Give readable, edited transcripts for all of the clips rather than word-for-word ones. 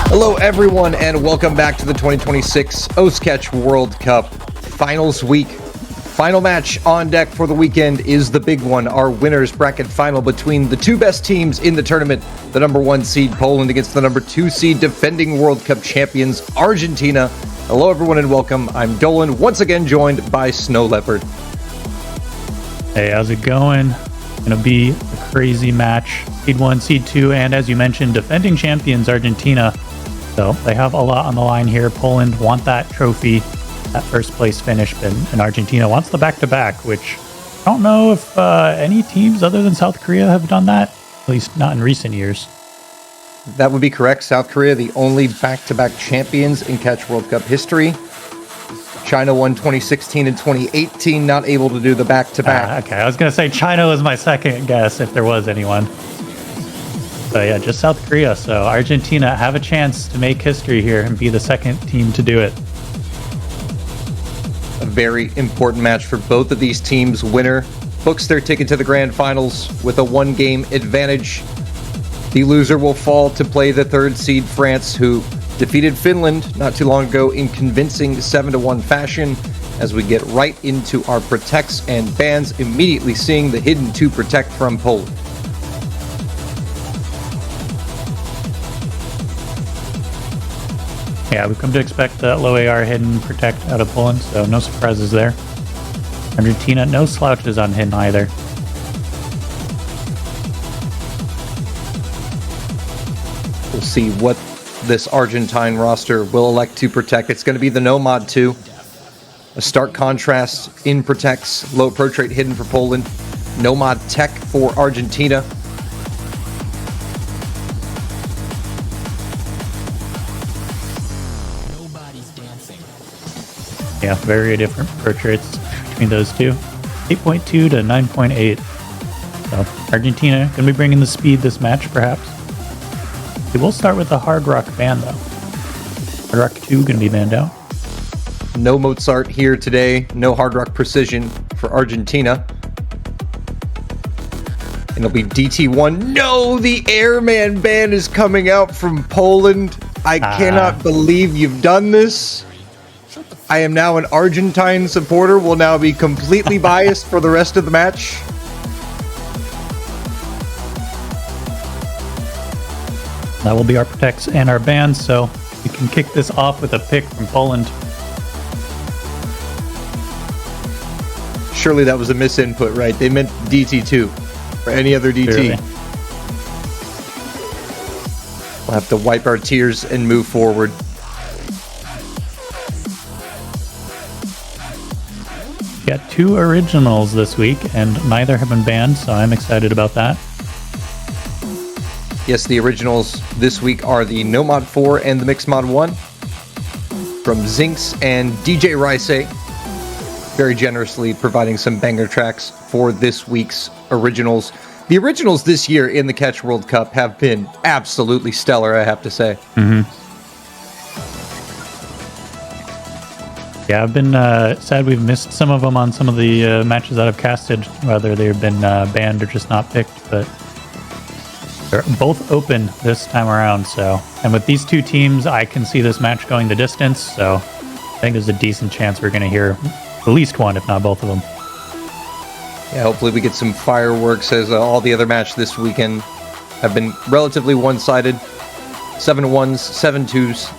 Hello, everyone, and welcome back to the 2026 Osketch World Cup Finals Week. Final match on deck for the weekend is the big one, our winners bracket final between the two best teams in the tournament, the number 1 seed Poland against the number 2 seed defending World Cup champions Argentina. Hello, everyone, and welcome. I'm Dolan, once again joined by Snow Leopard. Hey, how's it going? Gonna be a crazy match. Seed 1, Seed 2, and as you mentioned, defending champions Argentina. So they have a lot on the line here. Poland want that trophy, that first place finish, and Argentina wants the back-to-back, which I don't know if any teams other than South Korea have done that, at least not in recent years. That would be correct. South Korea, the only back-to-back champions in Catch World Cup history. China won 2016 and 2018, not able to do the back-to-back. Okay, I was going to say China was my second guess if there was anyone. But yeah, just South Korea. So Argentina have a chance to make history here and be the second team to do it. A very important match for both of these teams. Winner books their ticket to the grand finals with a 1-game advantage. The loser will fall to play the 3rd seed France, who defeated Finland not too long ago in convincing 7-1 fashion. As we get right into our protects and bans, immediately seeing the hidden 2 protect from Poland. Yeah, we've come to expect that low AR hidden protect out of Poland, so no surprises there. Argentina, no slouches on hidden either. We'll see what this Argentine roster will elect to protect. It's going to be the No Mod 2. A stark contrast in protects. Low approach rate hidden for Poland. No Mod Tech for Argentina. Yeah, very different approach rates between those two. 8.2 to 9.8. So Argentina going to be bringing the speed this match, perhaps. We will start with the Hard Rock ban, though. Hard Rock 2 going to be banned out. No Mozart here today. No Hard Rock Precision for Argentina. And it'll be DT1. No, the Airman ban is coming out from Poland. I cannot believe you've done this. I am now an Argentine supporter, will now be completely biased for the rest of the match. That will be our protects and our bans, so we can kick this off with a pick from Poland. Surely that was a misinput, right? They meant DT2 or any other DT. Clearly. We'll have to wipe our tears and move forward. Got 2 originals this week, and neither have been banned, so I'm excited about that. Yes, the originals this week are the No Mod 4 and the Mix Mod 1 from Zinx and DJ Rice, very generously providing some banger tracks for this week's originals. The originals this year in the Catch World Cup have been absolutely stellar, I have to say. Yeah, I've been sad we've missed some of them on some of the matches that I've casted, whether they've been banned or just not picked, but they're both open this time around, so. And with these 2 teams, I can see this match going the distance, so I think there's a decent chance we're going to hear at least one, if not both of them. Yeah, hopefully we get some fireworks, as all the other matches this weekend have been relatively one-sided. 7-1s, 7-2s.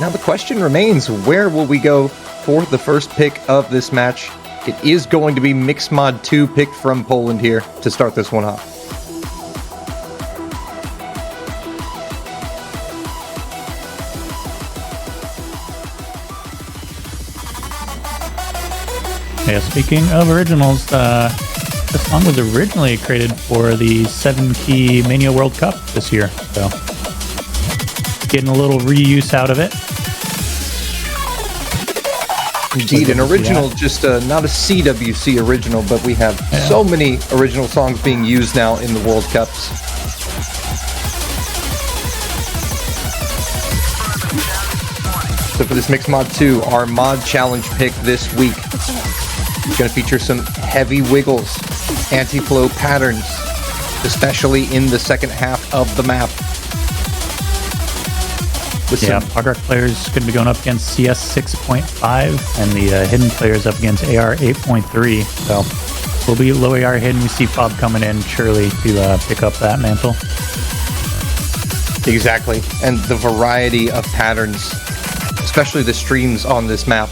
Now the question remains, where will we go for the first pick of this match? It is going to be Mix Mod 2 picked from Poland here to start this one off. Yeah, speaking of originals, this song was originally created for the 7-key Mania World Cup this year, so getting a little reuse out of it. Indeed, an original, just not a CWC original, but we have so many original songs being used now in the World Cups. So for this Mix Mod 2, our mod challenge pick this week is going to feature some heavy wiggles, anti-flow patterns, especially in the second half of the map. Yeah, Pograk players going to be going up against CS 6.5, and the hidden players up against AR 8.3. So we'll be low AR hidden. We see Fob coming in surely to pick up that mantle. Exactly, and the variety of patterns, especially the streams on this map,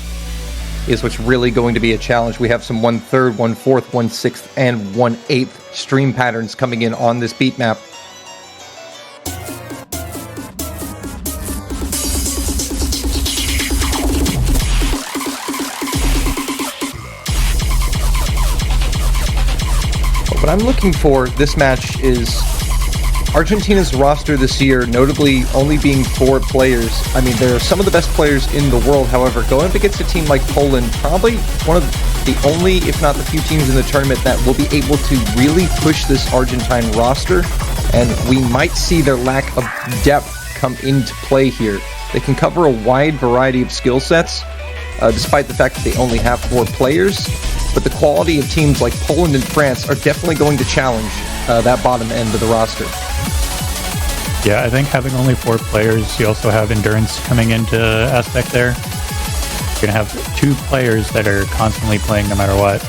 is what's really going to be a challenge. We have some 1/3, 1/4, 1/6, and 1/8 stream patterns coming in on this beat map. What I'm looking for this match is Argentina's roster this year, notably only being 4 players. I mean, there are some of the best players in the world. However, going up against a team like Poland, probably one of the only, if not the few teams in the tournament that will be able to really push this Argentine roster. And we might see their lack of depth come into play here. They can cover a wide variety of skill sets, despite the fact that they only have 4 players. But the quality of teams like Poland and France are definitely going to challenge that bottom end of the roster. Yeah, I think having only 4 players, you also have endurance coming into aspect there. You're going to have 2 players that are constantly playing no matter what.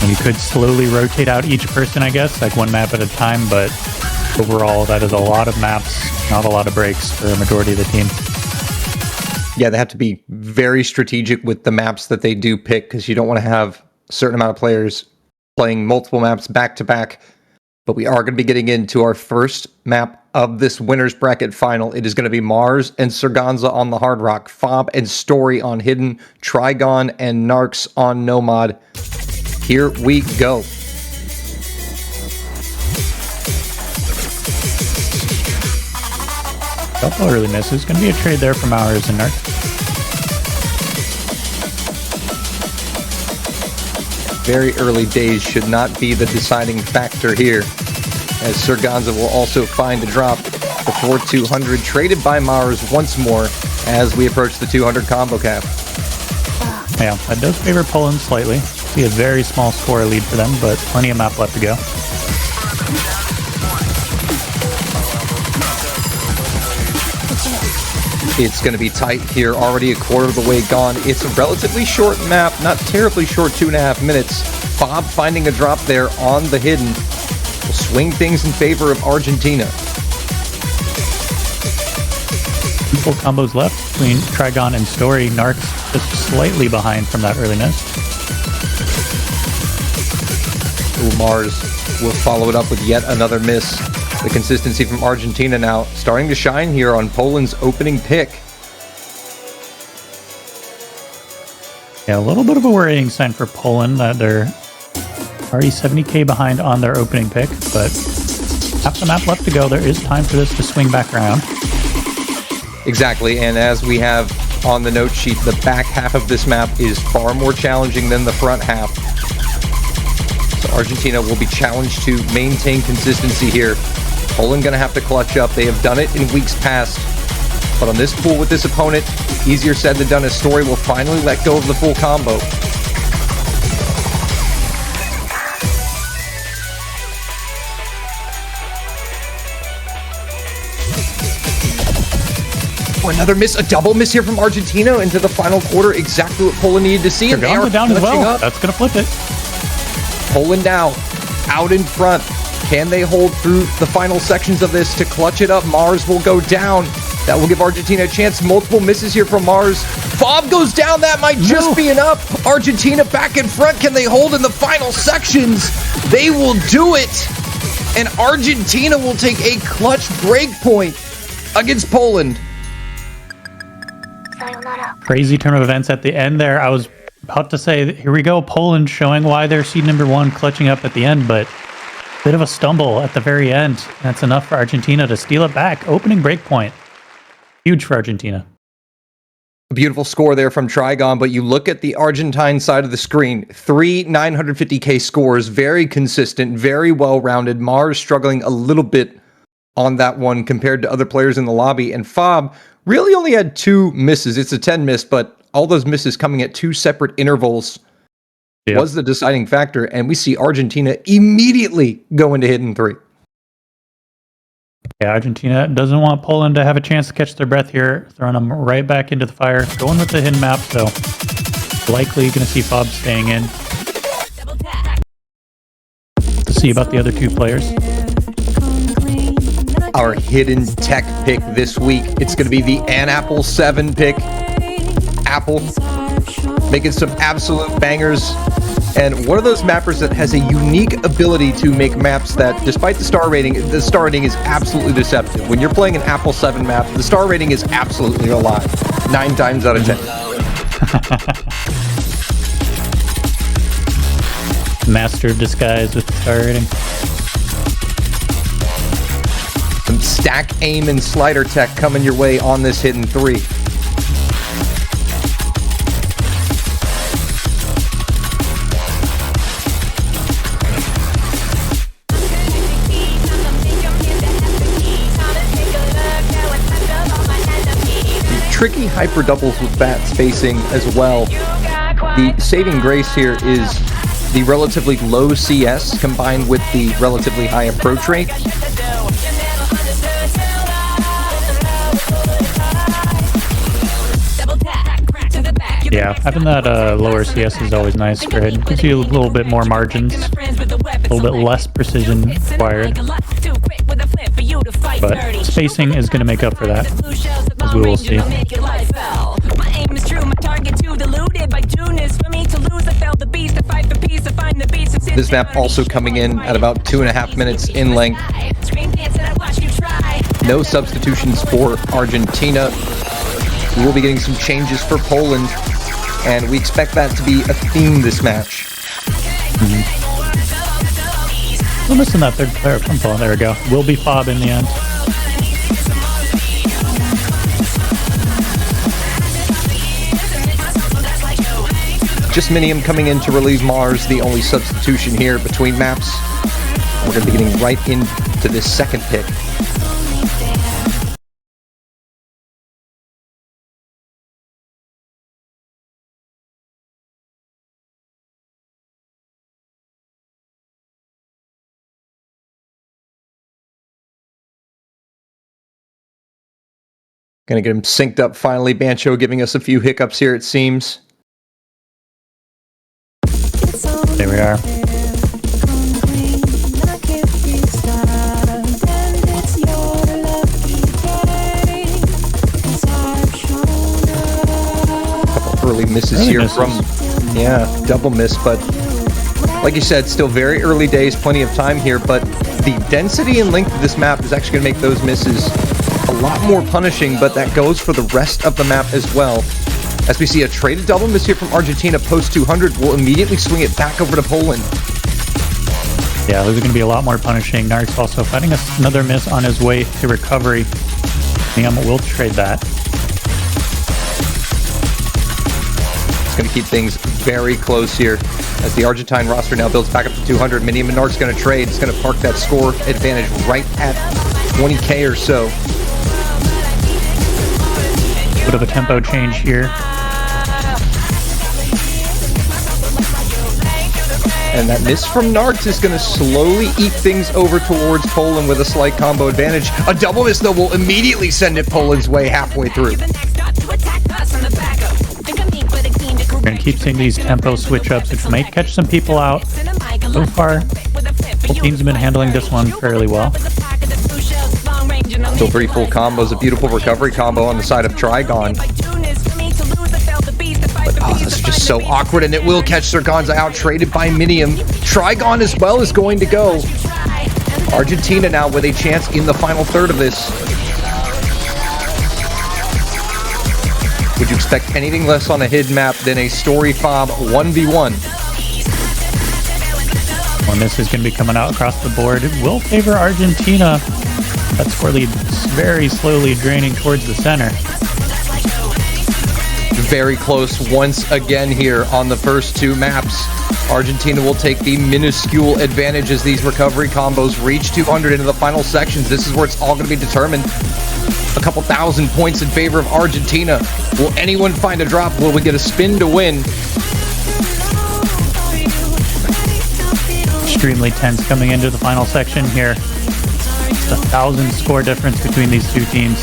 And you could slowly rotate out each person, I guess, like 1 map at a time, but overall, that is a lot of maps, not a lot of breaks for a majority of the team. Yeah, they have to be very strategic with the maps that they do pick, because you don't want to have a certain amount of players playing multiple maps back to back. But we are going to be getting into our first map of this winner's bracket final. It is going to be Mars and Surganza on the Hard Rock, Fob and Story on Hidden, Trigon and Narcs on Nomad. Here we go. Couple early misses. Going to be a trade there for Mars and Narc. Very early days should not be the deciding factor here, as Surganza will also find a drop before 200, traded by Mars once more as we approach the 200 combo cap. Yeah, that does favor Poland slightly. See a very small score lead for them, but plenty of map left to go. It's going to be tight here, already a quarter of the way gone. It's a relatively short map, not terribly short, 2.5 minutes. Fob finding a drop there on the Hidden will swing things in favor of Argentina. 2 full combos left between Trigon and Story. Narcs just slightly behind from that early miss. Ooh, Mars will follow it up with yet another miss. The consistency from Argentina now starting to shine here on Poland's opening pick. Yeah, a little bit of a worrying sign for Poland that they're already 70k behind on their opening pick, but half the map left to go. There is time for this to swing back around. Exactly, and as we have on the note sheet, the back half of this map is far more challenging than the front half. So Argentina will be challenged to maintain consistency here. Poland going to have to clutch up. They have done it in weeks past. But on this pool with this opponent, easier said than done, as Story will finally let go of the full combo. Oh, another miss, a double miss here from Argentina into the final quarter. Exactly what Poland needed to see. And they are down as well. Up. That's going to flip it. Poland now, out in front. Can they hold through the final sections of this to clutch it up? Mars will go down. That will give Argentina a chance. Multiple misses here from Mars. Fob goes down. That might just be enough. Argentina back in front. Can they hold in the final sections? They will do it. And Argentina will take a clutch break point against Poland. Crazy turn of events at the end there. I was about to say, here we go, Poland showing why they're seed number 1, clutching up at the end, but bit of a stumble at the very end. That's enough for Argentina to steal it back. Opening break point. Huge for Argentina. A beautiful score there from Trigon, but you look at the Argentine side of the screen. 3 950k scores, very consistent, very well-rounded. Mars struggling a little bit on that one compared to other players in the lobby. And Fob really only had 2 misses. It's a 10 miss, but all those misses coming at 2 separate intervals. was the deciding factor, and we see Argentina immediately go into hidden 3. Yeah, Argentina doesn't want Poland to have a chance to catch their breath here, throwing them right back into the fire, going with the hidden map, so likely going to see Fob staying in. To see about the other 2 players. Our hidden tech pick this week, it's going to be the Apple 7 pick. Apple making some absolute bangers, and one of those mappers that has a unique ability to make maps that, despite the star rating is absolutely deceptive. When you're playing an Apple 7 map, the star rating is absolutely a lie. 9 times out of 10. Master of disguise with the star rating. Some stack, aim, and slider tech coming your way on this hidden 3. Tricky hyper doubles with bat spacing as well. The saving grace here is the relatively low CS combined with the relatively high approach rate. Yeah, having that lower CS is always nice for hidden. Gives you a little bit more margins, a little bit less precision required. But spacing is going to make up for that, as we will see. This map also coming in at about 2.5 minutes in length. No substitutions for Argentina. We will be getting some changes for Poland, and we expect that to be a theme this match. We're missing that third player from Poland. There we go. Will be Fob in the end. Just Minium coming in to relieve Mars, the only substitution here between maps. We're going to be getting right into this second pick. Gonna get him synced up finally. Bancho giving us a few hiccups here, it seems. There we are. Couple early misses here from, double miss, but like you said, still very early days, plenty of time here, but the density and length of this map is actually gonna make those misses a lot more punishing, but that goes for the rest of the map as well. As we see a traded double miss here from Argentina post 200, we'll immediately swing it back over to Poland. Yeah, those are going to be a lot more punishing. Narc's also fighting another miss on his way to recovery. Liam will trade that. It's going to keep things very close here as the Argentine roster now builds back up to 200. Minium and Narc's going to trade. It's going to park that score advantage right at 20k or so. Bit of a tempo change here. And that miss from Narcs is going to slowly eke things over towards Poland with a slight combo advantage. A double miss, though, will immediately send it Poland's way halfway through. We're going to keep seeing these tempo switch-ups, which might catch some people out. So far, both teams have been handling this one fairly well. Still pretty full combos, a beautiful recovery combo on the side of Trigon. But this is just so awkward, and it will catch Zirconza out, traded by Minium. Trigon as well is going to go. Argentina now with a chance in the final third of this. Would you expect anything less on a hidden map than a story fob 1v1? One miss is going to be coming out across the board. It will favor Argentina. That score lead very slowly draining towards the center. Very close once again here on the first 2 maps. Argentina will take the minuscule advantage as these recovery combos reach 200 into the final sections. This is where it's all going to be determined. A couple thousand points in favor of Argentina. Will anyone find a drop? Will we get a spin to win? extremely tense coming into the final section here. It's 1,000 score difference between these two teams.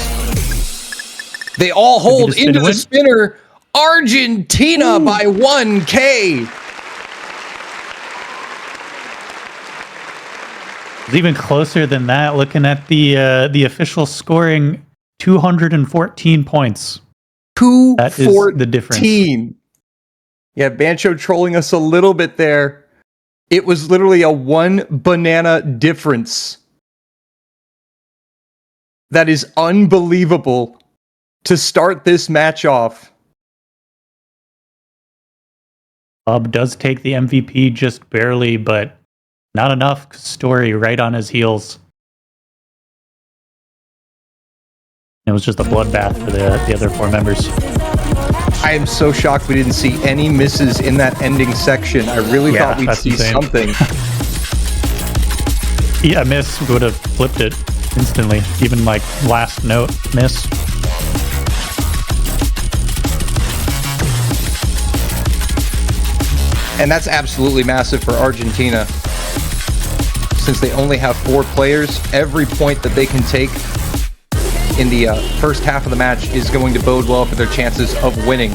They all hold into the spinner. Argentina by 1K. It's even closer than that. Looking at the official scoring, 214 points. 214. That is the difference. Yeah, Bancho trolling us a little bit there. It was literally a 1 banana difference. That is unbelievable to start this match off. Bob does take the MVP just barely, but not enough. Story right on his heels. It was just a bloodbath for the other four members. I am so shocked we didn't see any misses in that ending section. I really thought we'd see something. Yeah, a miss would have flipped it instantly. Even like last note miss. And that's absolutely massive for Argentina. Since they only have 4 players, every point that they can take in the first half of the match is going to bode well for their chances of winning.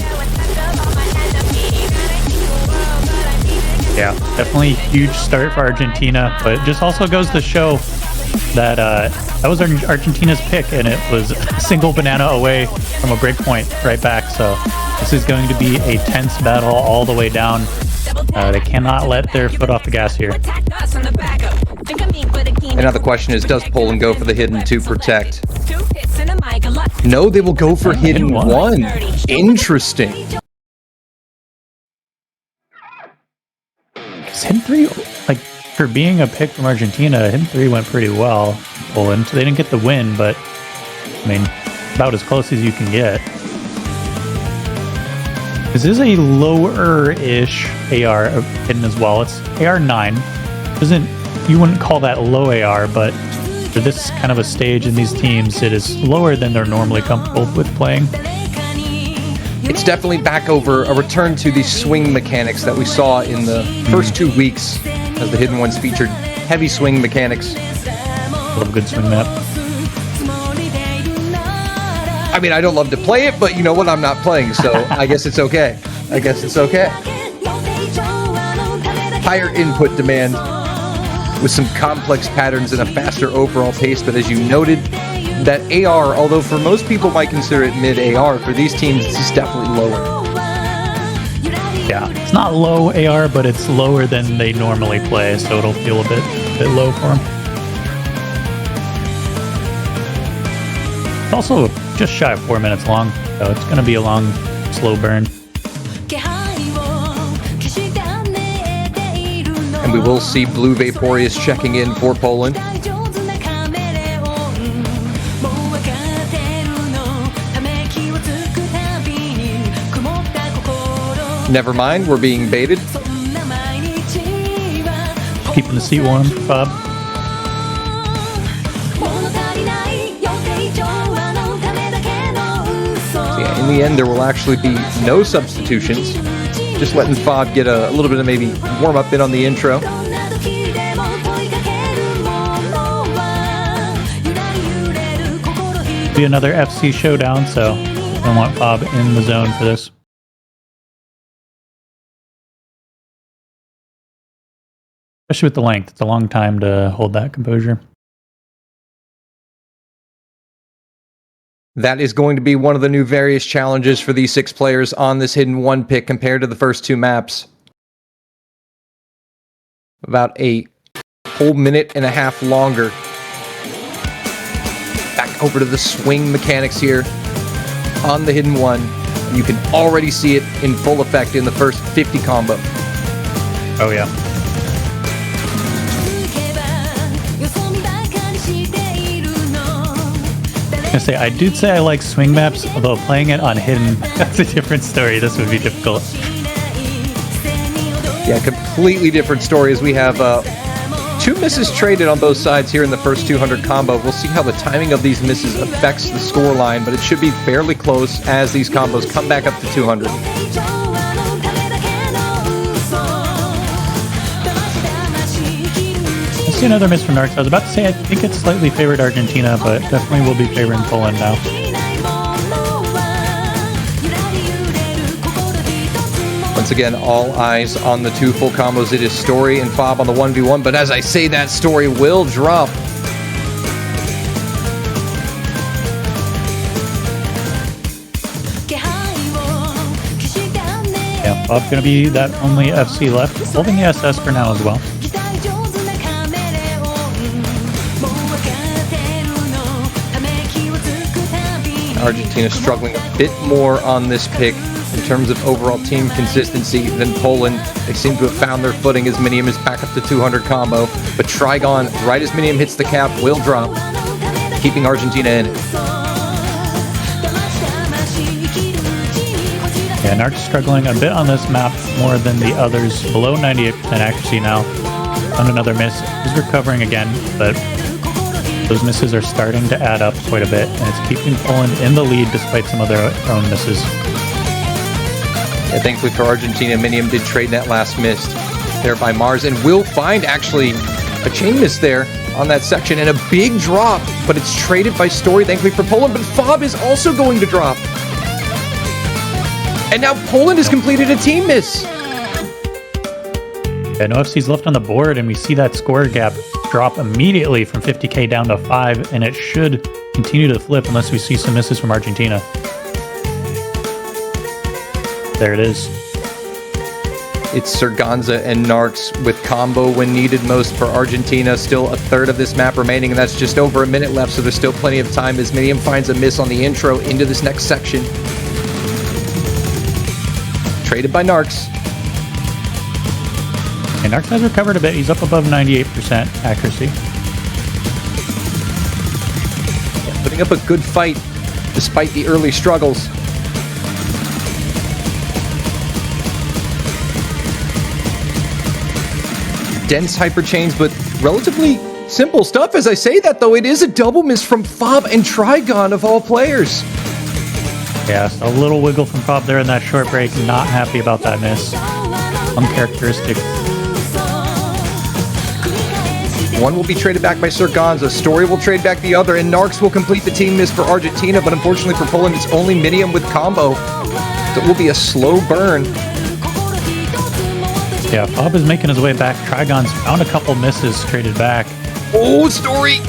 Yeah, definitely a huge start for Argentina, but it just also goes to show that that was Argentina's pick, and it was a single banana away from a break point right back. So this is going to be a tense battle all the way down. They cannot let their foot off the gas here. And now the question is, does Poland go for the hidden to protect? No, they will go for hidden one. Interesting. Hidden 3, like, for being a pick from Argentina, hidden 3 went pretty well. Poland, they didn't get the win, but I mean, about as close as you can get. This is a lower-ish AR hidden as well. It's AR 9. You wouldn't call that low AR, but for this kind of a stage in these teams, it is lower than they're normally comfortable with playing. It's definitely back over a return to the swing mechanics that we saw in the first 2 weeks, as the hidden ones featured heavy swing mechanics. Love a good swing map. I mean, I don't love to play it, but you know what? I'm not playing, so I guess it's okay. Higher input demand with some complex patterns and a faster overall pace, but as you noted, that AR, although for most people might consider it mid-AR, for these teams, it's definitely lower. Yeah, it's not low AR, but it's lower than they normally play, so it'll feel a bit low for them. It's also just shy of 4 minutes long, so it's going to be a long, slow burn. And we will see Blue Vaporeus checking in for Poland. Never mind, we're being baited. Keeping the seat warm, Bob. Yeah, in the end, there will actually be no substitutions. Just letting Fob get a little bit of maybe warm up in on the intro. Be another FC showdown, so I want Bob in the zone for this. Especially with the length. It's a long time to hold that composure. That is going to be one of the new various challenges for these 6 players on this hidden 1 pick compared to the first 2 maps. About a whole minute and a half longer. Back over to the swing mechanics here on the hidden 1. You can already see it in full effect in the first 50 combo. Oh yeah. I did say I like swing maps, although playing it on hidden, that's a different story. This would be difficult. Yeah, completely different story as we have 2 misses traded on both sides here in the first 200 combo. We'll see how the timing of these misses affects the scoreline, but it should be fairly close as these combos come back up to 200. see another miss from Narcs. I was about to say I think it's slightly favored Argentina, but definitely will be favoring Poland now. Once again, all eyes on the two full combos. It is Story and Fob on the 1v1, but as I say that, Story will drop. Yeah, Fob's going to be that only FC left, holding the SS for now as well. Argentina struggling a bit more on this pick in terms of overall team consistency than Poland. They seem to have found their footing as Minium is back up to 200 combo, but Trigon, right as Minium hits the cap, will drop, keeping Argentina in it. Yeah, Narc's struggling a bit on this map more than the others, below 98% accuracy now. On another miss, he's recovering again, but those misses are starting to add up quite a bit, and it's keeping Poland in the lead despite some of their own misses. Yeah, thankfully for Argentina, Minium did trade that last miss there by Mars, and will find actually a chain miss there on that section, and a big drop, but it's traded by Story, thankfully for Poland, but Fob is also going to drop. And now Poland has completed a team miss. Yeah, no FC's left on the board, and we see that score gap drop immediately from 50k down to 5, and it should continue to flip unless we see some misses from Argentina. There it is. It's Surganza and Narcs with combo when needed most for Argentina. Still a third of this map remaining, and that's just over a minute left, so there's still plenty of time as Minium finds a miss on the intro into this next section. Traded by Narcs. And Narcs has recovered a bit. He's up above 98% accuracy. Yeah, putting up a good fight despite the early struggles. Dense hyper chains, but relatively simple stuff. As I say that, though, it is a double miss from Fob and Trigon of all players. Yeah, a little wiggle from Fob there in that short break. Not happy about that miss. Uncharacteristic. One will be traded back by Surganza, Story will trade back the other, and Narcs will complete the team miss for Argentina, but unfortunately for Poland, it's only Minium with combo. So it will be a slow burn. Yeah, Fob is making his way back. Trigon's found a couple misses, traded back. Oh, Story!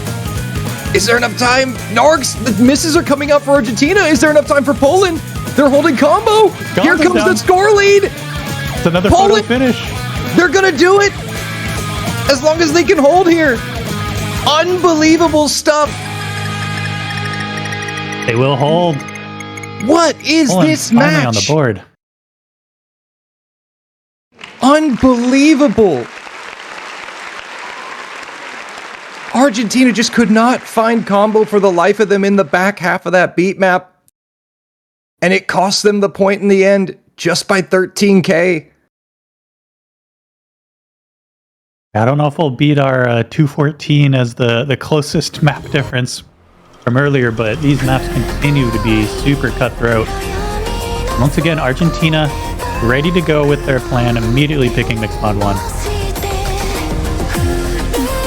Is there enough time? Narcs, the misses are coming up for Argentina. Is there enough time for Poland? They're holding combo. Here comes the score lead. It's another photo finish. They're gonna do it. As long as they can hold here. Unbelievable stuff. They will hold. What is this match? On the board. Unbelievable. Argentina just could not find combo for the life of them in the back half of that beat map. And it cost them the point in the end just by 13k. I don't know if we'll beat our 214 as the closest map difference from earlier, but these maps continue to be super cutthroat. Once again, Argentina ready to go with their plan, immediately picking mixed mod 1.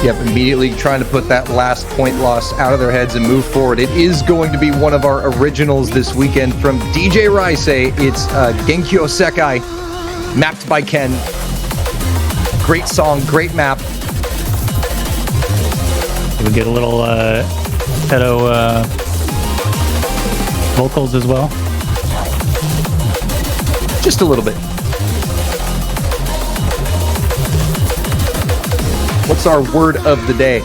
Yep, immediately trying to put that last point loss out of their heads and move forward. It is going to be one of our originals this weekend from DJ Raisei. It's Genkyo Sekai, mapped by Ken. Great song, great map. We get a little pedo vocals as well. Just a little bit. What's our word of the day?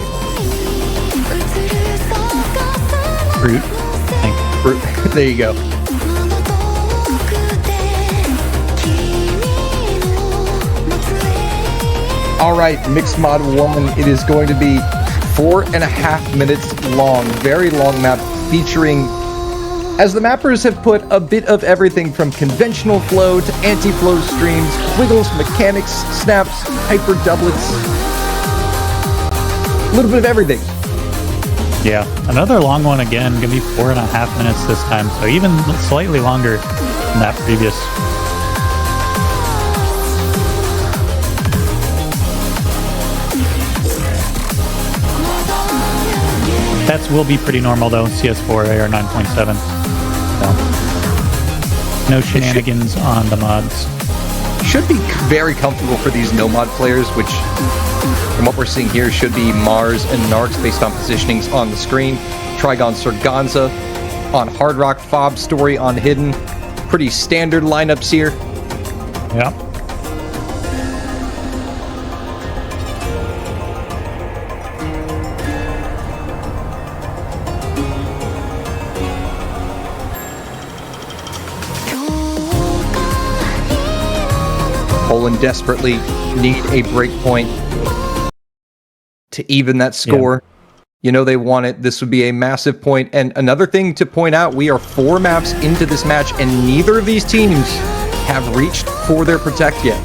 Fruit. Fruit. There you go. All right, Mixed Mod 1. It is going to be 4.5 minutes long. Very long map featuring, as the mappers have put, a bit of everything from conventional flow to anti-flow streams, wiggles, mechanics, snaps, hyper doublets. A little bit of everything. Yeah, another long one again. Gonna be 4.5 minutes this time, so even slightly longer than that previous. sets will be pretty normal though. CS4 AR 9.7. So no shenanigans on the mods. Should be very comfortable for these no mod players, which from what we're seeing here should be Mars and Narcs based on positionings on the screen. Trigon Surganza on Hard Rock, Fob Story on Hidden. Pretty standard lineups here. Yeah. Poland desperately need a break point to even that score. Yeah. You know they want it. This would be a massive point. And another thing to point out, we are 4 maps into this match, and neither of these teams have reached for their protect yet.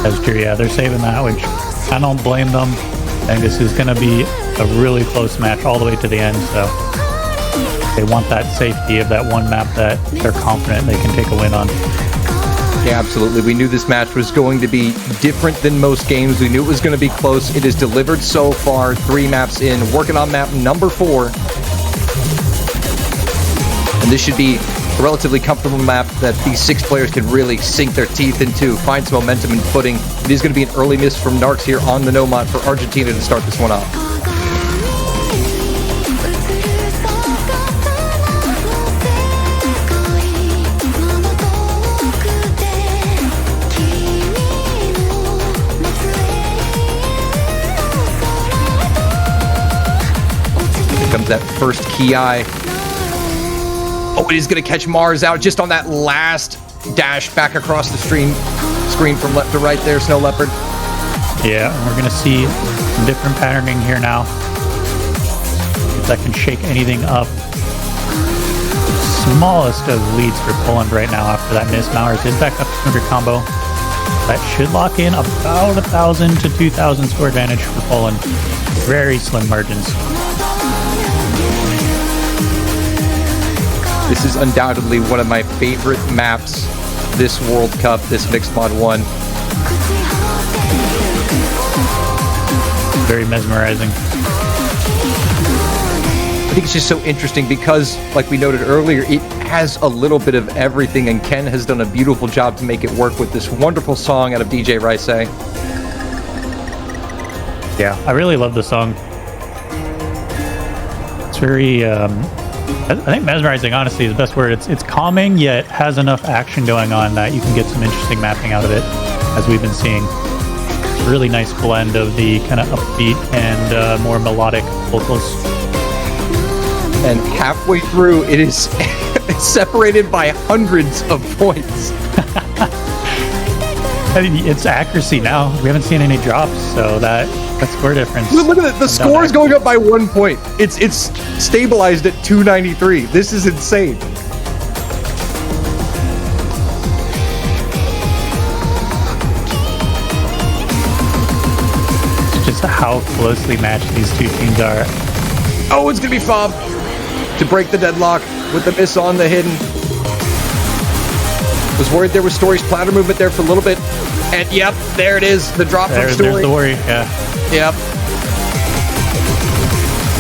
That's true, yeah. They're saving that, which I don't blame them. I think this is going to be a really close match all the way to the end, so they want that safety of that one map that they're confident they can take a win on. Yeah, absolutely. We knew this match was going to be different than most games. We knew it was going to be close. It is delivered so far. 3 maps in, working on map number 4. And this should be a relatively comfortable map that these 6 players can really sink their teeth into, find some momentum and footing. It is going to be an early miss from Narcs here on the Nomad for Argentina to start this one off. Comes that first Ki. Oh, it is going to catch Mars out just on that last dash back across the screen from left to right there, Snow Leopard. Yeah, and we're going to see some different patterning here now. If that can shake anything up. Smallest of leads for Poland right now after that miss. Mowers is back up to 200 combo. That should lock in about 1,000 to 2,000 score advantage for Poland. Very slim margins. This is undoubtedly one of my favorite maps this World Cup, this Mixed Mod 1. Very mesmerizing. I think it's just so interesting because, like we noted earlier, it has a little bit of everything, and Ken has done a beautiful job to make it work with this wonderful song out of DJ Rice. Yeah, I really love the song. It's very... I think mesmerizing, honestly, is the best word. It's calming, yet has enough action going on that you can get some interesting mapping out of it, as we've been seeing. Really nice blend of the kind of upbeat and more melodic vocals. And halfway through, it is separated by hundreds of points. I mean, it's accuracy now. We haven't seen any drops, so that score difference. Look at it. The score is going up by 1 point. It's stabilized at 293. This is insane. It's just how closely matched these two teams are. Oh, it's going to be Fob to break the deadlock with the miss on the Hidden. Was worried there was Story's platter movement there for a little bit. And yep, there it is. The drop from Story. There's the worry, yeah. Yep.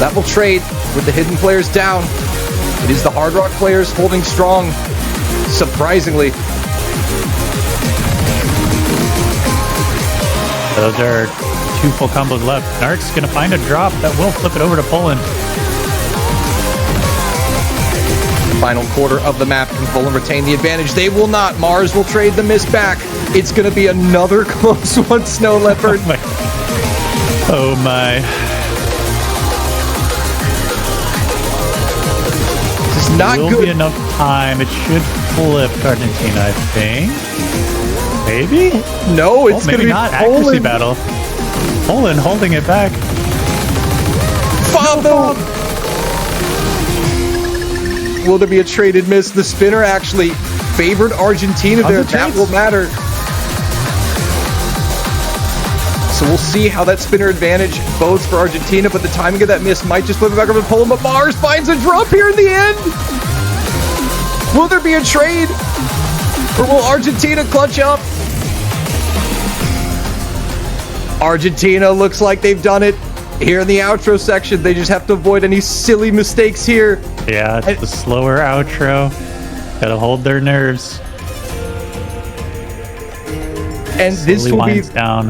That will trade with the Hidden players down. It is the Hard Rock players holding strong, surprisingly. Those are 2 full combos left. Narc's going to find a drop that will flip it over to Poland. Final quarter of the map. Can Poland retain the advantage? They will not. Mars will trade the miss back. It's going to be another close one, Snow Leopard. Oh my. This is not good. Will be enough time. It should flip Argentina, I think. Maybe? No, it's going to be not. Poland. Accuracy battle. Poland holding it back. Fob! Will there be a traded miss? The spinner actually favored Argentina there. That will matter. So we'll see how that spinner advantage bodes for Argentina, but the timing of that miss might just flip it back over to Poland. But Mars finds a drop here in the end. Will there be a trade? Or will Argentina clutch up? Argentina looks like they've done it. Here in the outro section, they just have to avoid any silly mistakes here. Yeah, it's a slower outro. Gotta hold their nerves. And this will be down.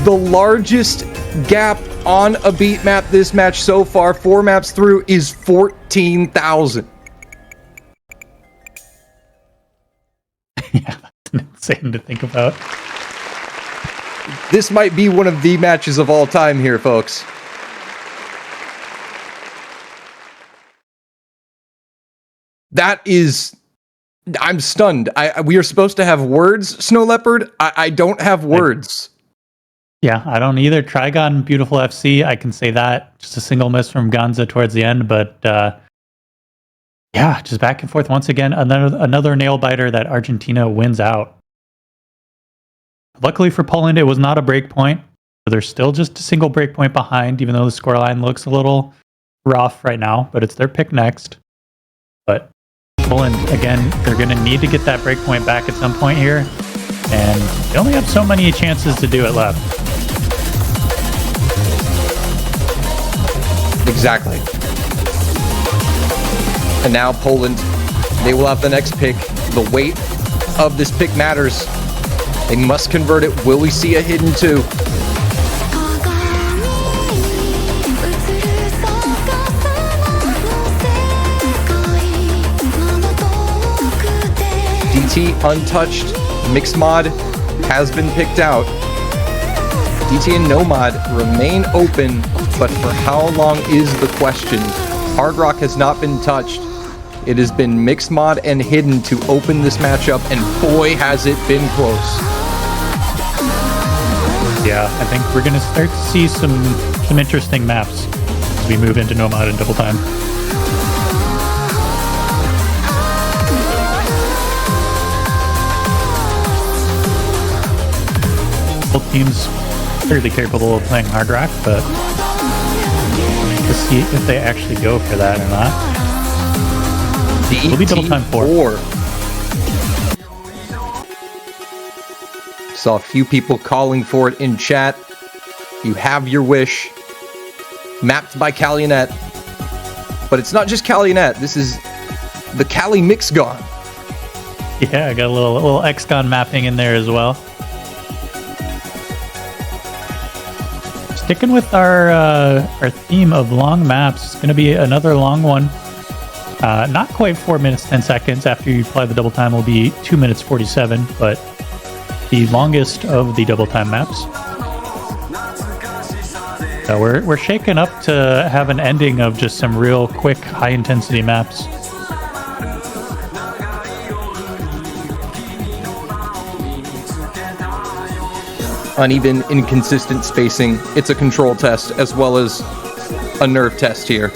The largest gap on a beat map this match so far. 4 maps through is 14,000. Yeah, that's insane to think about. This might be one of the matches of all time here, folks. That is... I'm stunned. We are supposed to have words, Snow Leopard. I don't have words. Yeah, I don't either. Trigon, beautiful FC. I can say that. Just a single miss from Gonza towards the end, but yeah, just back and forth once again. Another nail biter that Argentina wins out. Luckily for Poland, it was not a break point. So they're still just a single break point behind, even though the scoreline looks a little rough right now. But it's their pick next. But Poland, again, they're going to need to get that break point back at some point here. And they only have so many chances to do it left. Exactly. And now Poland, they will have the next pick. The weight of this pick matters. They must convert it. Will we see a hidden 2? DT untouched. Mixed mod has been picked out. DT and no mod remain open, but for how long is the question? Hard Rock has not been touched. It has been mixed mod and hidden to open this matchup, and boy has it been close. Yeah, I think we're going to start to see some interesting maps as we move into no mod and double time. Both teams fairly capable of playing Hard Rock, but to see if they actually go for that or not. It'll be double time 4. Saw a few people calling for it in chat. You have your wish. Mapped by Calionet. But it's not just Calionet. This is the Cali Mixgon. Yeah, I got a little XCon mapping in there as well. Sticking with our theme of long maps, it's going to be another long one. Not quite 4 minutes 10 seconds. After you apply the double time, will be 2 minutes 47, but the longest of the double time maps. So we're shaking up to have an ending of just some real quick, high intensity maps. Uneven, inconsistent spacing. It's a control test as well as a nerve test here.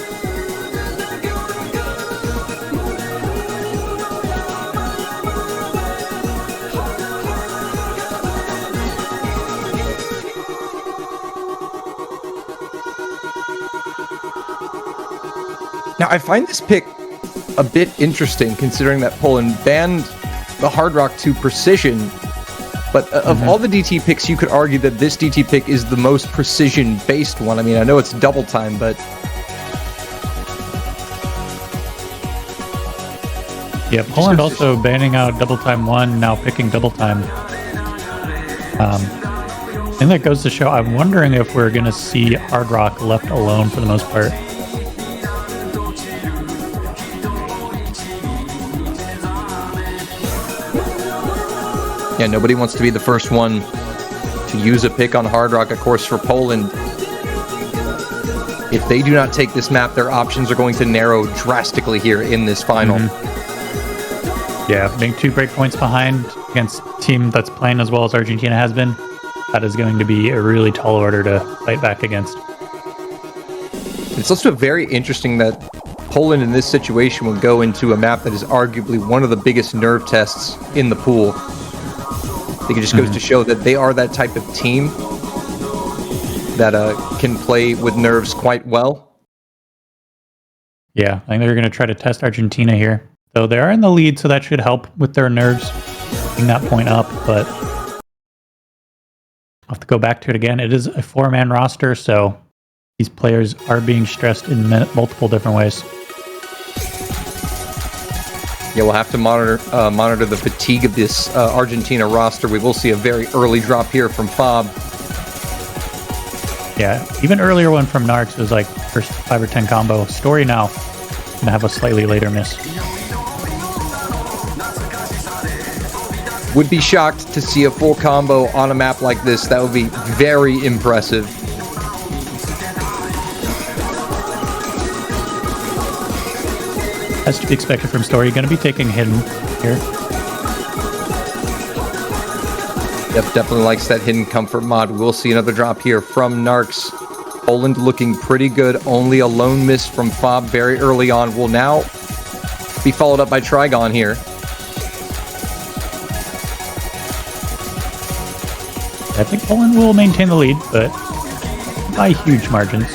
Now, I find this pick a bit interesting, considering that Poland banned the Hard Rock to precision. But of all the DT picks, you could argue that this DT pick is the most precision-based one. I mean, I know it's double time, but... Yeah, Poland also banning out double time 1, now picking double time. And that goes to show, I'm wondering if we're going to see Hard Rock left alone for the most part. Yeah, nobody wants to be the first one to use a pick on Hard Rock. Of course, for Poland, if they do not take this map, their options are going to narrow drastically here in this final. Yeah, being 2 breakpoints behind against a team that's playing as well as Argentina has been, that is going to be a really tall order to fight back against. It's also very interesting that Poland in this situation will go into a map that is arguably one of the biggest nerve tests in the pool. I think it just goes to show that they are that type of team that can play with nerves quite well. Yeah, I think they're going to try to test Argentina here. So they are in the lead, so that should help with their nerves, getting that point up, but I'll have to go back to it again. It is a 4-man roster, so these players are being stressed in multiple different ways. Yeah, we'll have to monitor the fatigue of this Argentina roster. We will see a very early drop here from Fob. Yeah, even earlier one from Narcs was like first 5 or 10 combo. Story now gonna have a slightly later miss. Would be shocked to see a full combo on a map like this. That would be very impressive. As to be expected from Story, going to be taking hidden here. Yep, definitely likes that hidden comfort mod. We'll see another drop here from Narcs. Poland looking pretty good. Only a lone miss from Fob very early on. Will now be followed up by Trigon here. I think Poland will maintain the lead, but by huge margins.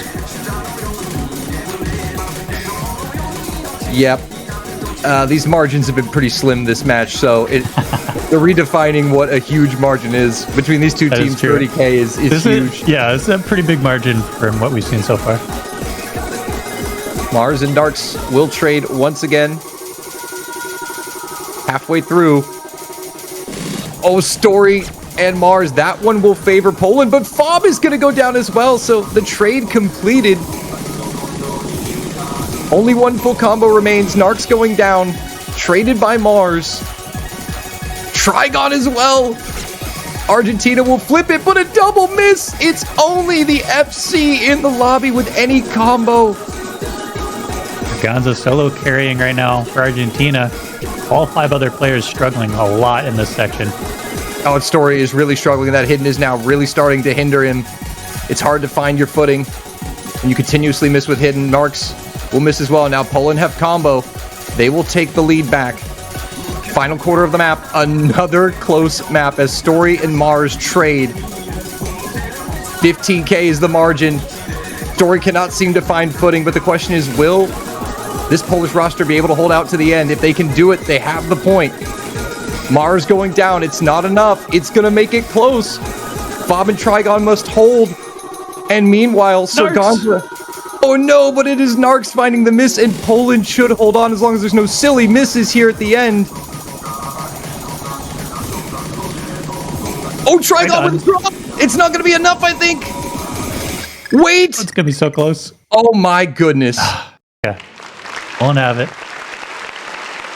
Yep. These margins have been pretty slim this match, so they're redefining what a huge margin is. Between these two teams, 30K is huge. Yeah, it's a pretty big margin from what we've seen so far. Mars and Darks will trade once again. Halfway through. Oh, Story and Mars. That one will favor Poland, but Fob is going to go down as well, so the trade completed. Only one full combo remains. Narcs going down. Traded by Mars. Trigon as well. Argentina will flip it, but a double miss. It's only the FC in the lobby with any combo. Gonza solo carrying right now for Argentina. All 5 other players struggling a lot in this section. Oh, Story is really struggling. That hidden is now really starting to hinder him. It's hard to find your footing when you continuously miss with hidden. Narcs will miss as well. Now Poland have combo. They will take the lead back. Final quarter of the map. Another close map as Story and Mars trade. 15K is the margin. Story cannot seem to find footing, but the question is, will this Polish roster be able to hold out to the end? If they can do it, they have the point. Mars going down. It's not enough. It's going to make it close. Fob and Trigon must hold. And meanwhile, Sargonza... Oh no, but it is Narcs finding the miss, and Poland should hold on as long as there's no silly misses here at the end. Oh, Trigon with the drop! It's not going to be enough, I think! Wait! It's going to be so close. Oh my goodness. Yeah. Won't have it.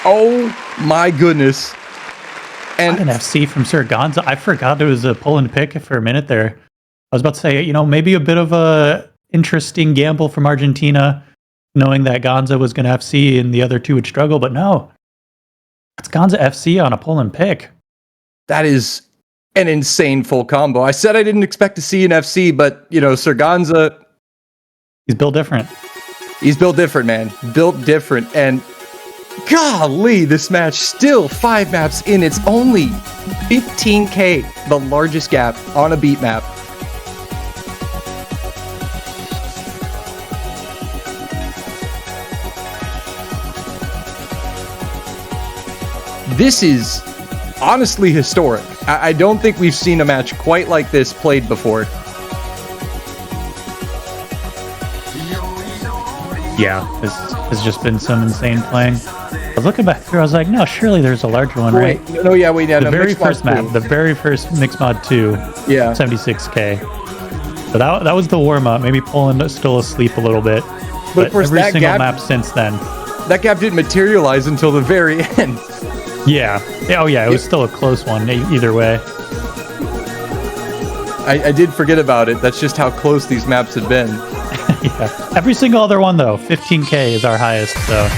Oh my goodness. And an FC from Sargonza. I forgot it was a Poland pick for a minute there. I was about to say, you know, maybe a bit of a interesting gamble from Argentina, knowing that Gonza was going to FC and the other two would struggle, but no. It's Gonza FC on a Poland pick. That is an insane full combo. I said I didn't expect to see an FC, but, you know, Sargonza... He's built different. He's built different, man. Built different. And golly, this match still 5 maps in. It's only 15K, the largest gap on a beat map. This is honestly historic. I don't think we've seen a match quite like this played before. Yeah, this has just been some insane playing. I was looking back through, I was like, no, surely there's a larger one, right? No, yeah, we had the very first map, the very first Mixed Mod 2, yeah, 76K. So that was the warm-up. Maybe Poland is still asleep a little bit. But every single map since then. That gap didn't materialize until the very end. Yeah. Oh, yeah. It was still a close one either way. I did forget about it. That's just how close these maps have been. Yeah. Every single other one, though. 15K is our highest. So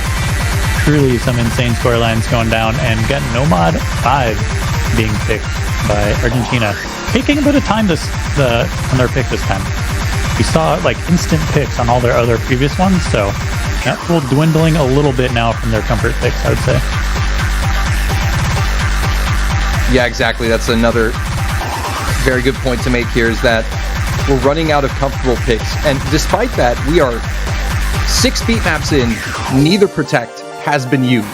truly some insane storylines going down. And got Nomad 5 being picked by Argentina. Taking a bit of time on their pick this time. We saw like instant picks on all their other previous ones. So that will dwindling a little bit now from their comfort picks, I would say. Yeah, exactly. That's another very good point to make here, is that we're running out of comfortable picks. And despite that, we are 6 beat maps in. Neither protect has been used.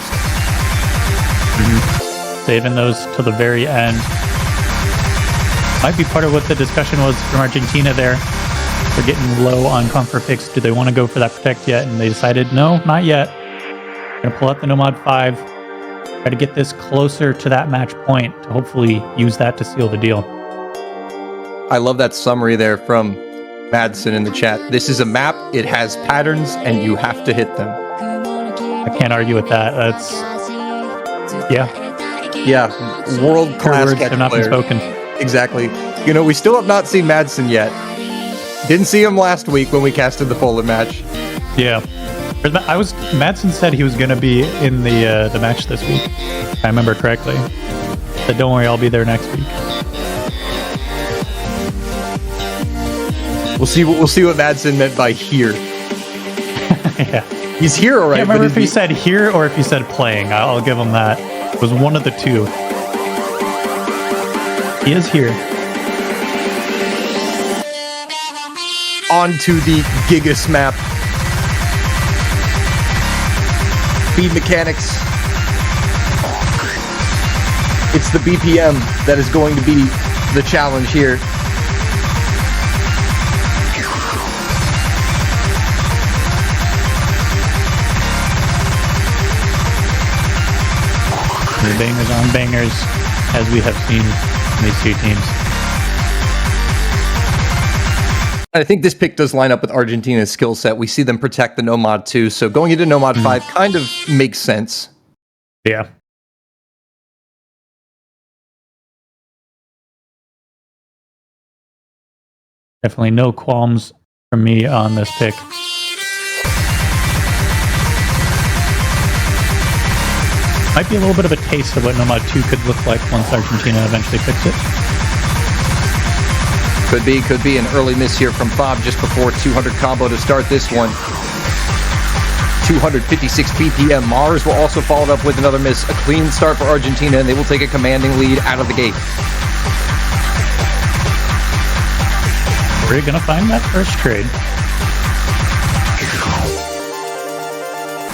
Saving those till the very end. Might be part of what the discussion was from Argentina there. They're getting low on comfort picks. Do they want to go for that protect yet? And they decided, no, not yet. Gonna pull out the Nomad 5. Try to get this closer to that match point to hopefully use that to seal the deal. I love that summary there from Madsen in the chat. This is a map, it has patterns, and you have to hit them. I can't argue with that. That's, yeah. Yeah, world-class Words catch have not been player. spoken. Exactly. You know, we still have not seen Madsen yet. Didn't see him last week when we casted the Poland match. Yeah. Madsen said he was going to be in the match this week. If I remember correctly. Said, don't worry, I'll be there next week. We'll see what Madsen meant by here. Yeah. He's here, all right. I can't remember if he he said here or if he said playing. I'll give him that. It was one of the two. He is here. onto the Gigas map. Speed mechanics. It's the BPM that is going to be the challenge here. Bangers on bangers, as we have seen in these two teams. I think this pick does line up with Argentina's skill set. We see them protect the Nomad too, so going into Nomad 5 kind of makes sense. Yeah. Definitely no qualms from me on this pick. Might be a little bit of a taste of what Nomad 2 could look like once Argentina eventually picks it. Could be an early miss here from Fob just before 200 combo to start this one. 256 BPM. Mars will also follow it up with another miss. A clean start for Argentina, and they will take a commanding lead out of the gate. We're going to find that first trade.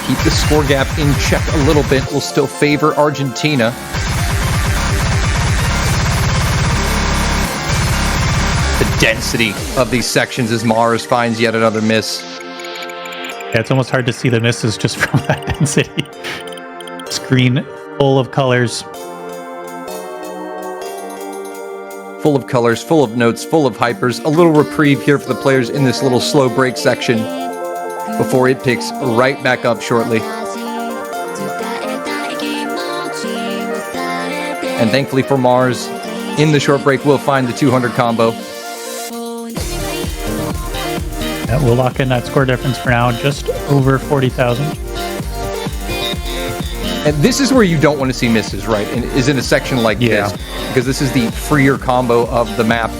Keep the score gap in check a little bit. Will still favor Argentina. The density of these sections as Mars finds yet another miss. Yeah, it's almost hard to see the misses just from that density. Screen full of colors. Full of colors, full of notes, full of hypers. A little reprieve here for the players in this little slow break section before it picks right back up shortly. And thankfully for Mars, in the short break, we'll find the 200 combo. Yeah, we'll lock in that score difference for now, just over 40,000. And this is where you don't want to see misses, right? And is in a section like this, because this is the freer combo of the map.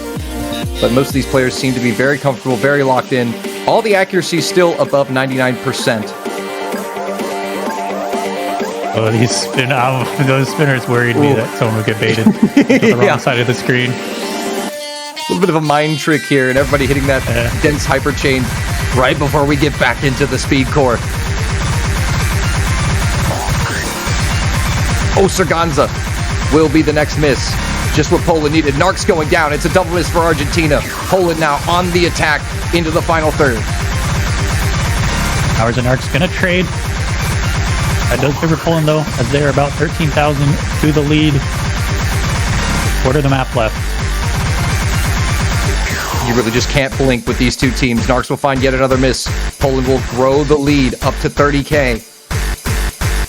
But most of these players seem to be very comfortable, very locked in. All the accuracy still above 99%. Oh, those spinners worried me that someone would get baited to the wrong side of the screen. A little bit of a mind trick here, and everybody hitting that dense hyper chain right before we get back into the speed core. Oserganza will be the next miss. Just what Poland needed. Narc's going down. It's a double miss for Argentina. Poland now on the attack into the final third. Powers and Narc's going to trade. That does favor Poland, though, as they're about 13,000 to the lead. Quarter of the map left. You really just can't blink with these two teams. Narcs will find yet another miss. Poland will grow the lead up to 30K.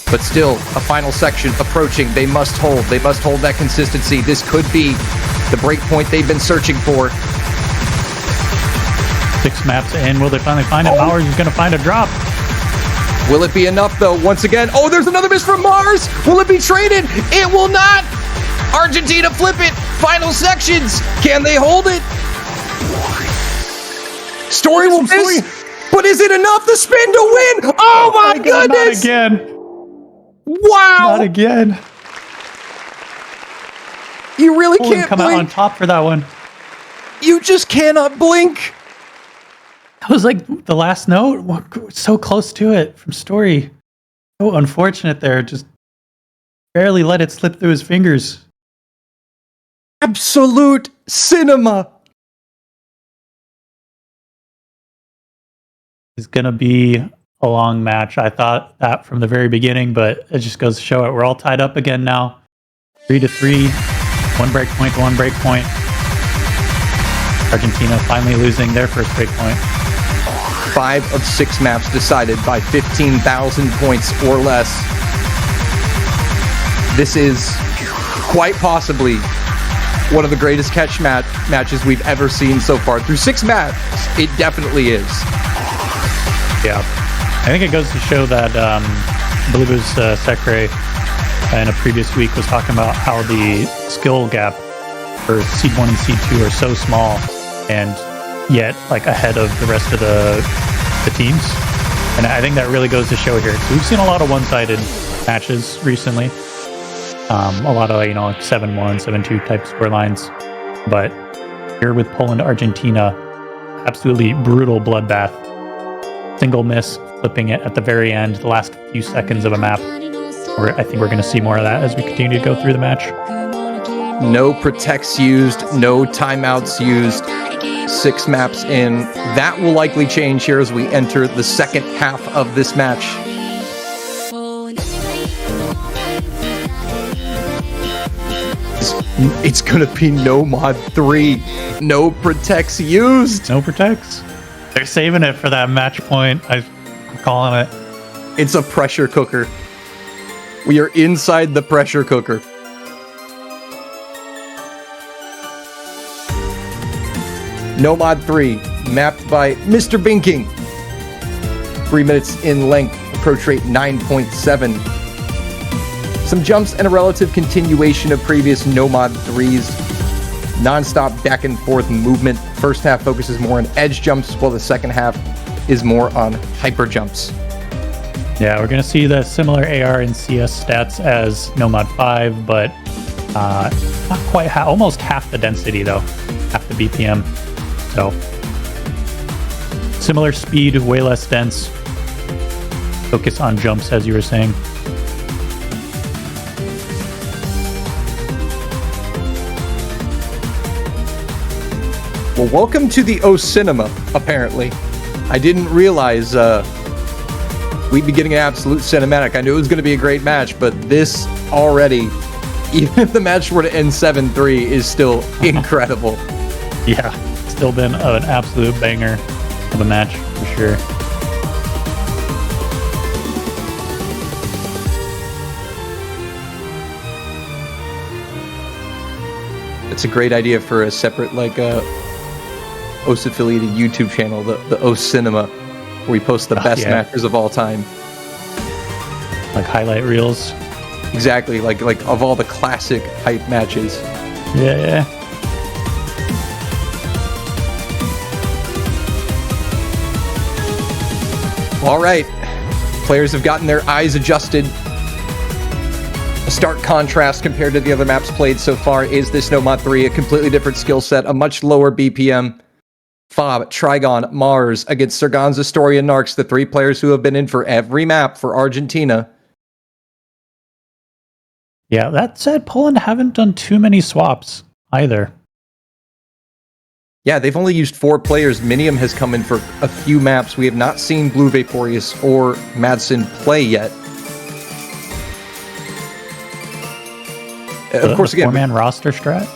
But still, a final section approaching. They must hold. They must hold that consistency. This could be the break point they've been searching for. 6 maps in. Will they finally find it? Mars is going to find a drop. Will it be enough, though? Once again, oh, there's another miss from Mars. Will it be traded? It will not. Argentina flip it. Final sections. Can they hold it? Story will miss. But is it enough? The spin to win. Oh my goodness. Not again. Wow! Not again. You really Poland can't come blink. out on top for that one. You just cannot blink. That was like the last note. So close to it from Story. So unfortunate there. Just barely let it slip through his fingers. Absolute cinema. is going to be a long match. I thought that from the very beginning, but it just goes to show it. We're all tied up again now. 3-3. One break point to one break point. Argentina finally losing their first break point. 5 of 6 maps decided by 15,000 points or less. This is quite possibly one of the greatest catch matches we've ever seen so far. Through 6 maps, it definitely is. Yeah. I think it goes to show that, I believe it was Sekre in a previous week was talking about how the skill gap for Seed 1 and Seed 2 are so small and yet like ahead of the rest of the teams. And I think that really goes to show here. So we've seen a lot of one-sided matches recently. A lot of, like 7-1, 7-2 type scorelines. But here with Poland, Argentina, absolutely brutal bloodbath. Single miss, flipping it at the very end, the last few seconds of a map. I think we're going to see more of that as we continue to go through the match. No protects used, no timeouts used. 6 maps in. That will likely change here as we enter the second half of this match. It's gonna be no mod 3. No protects used. No protects. They're saving it for that match point. I'm calling it. It's a pressure cooker. We are inside the pressure cooker. No mod 3, mapped by Mr. Binking. 3 minutes in length, approach rate 9.7. Some jumps and a relative continuation of previous no mod 3s. Non-stop back and forth movement. First half focuses more on edge jumps, while the second half is more on hyper jumps. Yeah, we're going to see the similar AR and CS stats as no mod 5, but not quite almost half the density though, half the BPM. So similar speed, way less dense. Focus on jumps, as you were saying. Well, welcome to the O Cinema, apparently. I didn't realize we'd be getting an absolute cinematic. I knew it was going to be a great match, but this already, even if the match were to end 7-3, is still incredible. Yeah, still been an absolute banger of a match, for sure. It's a great idea for a separate, OS affiliated YouTube channel, the O Cinema, where we post the best matches of all time. Like highlight reels. Exactly, like of all the classic hype matches. Yeah. All right, players have gotten their eyes adjusted. A stark contrast compared to the other maps played so far is this No Mod 3, a completely different skill set, a much lower BPM. Fob, Trigon, Mars against Sergan's Astoria, and Narcs, the 3 players who have been in for every map for Argentina. Yeah, that said, Poland haven't done too many swaps either. Yeah, they've only used 4 players. Minium has come in for a few maps. We have not seen Blue Vaporeus or Madsen play yet. Of course, again, 4-man roster strat.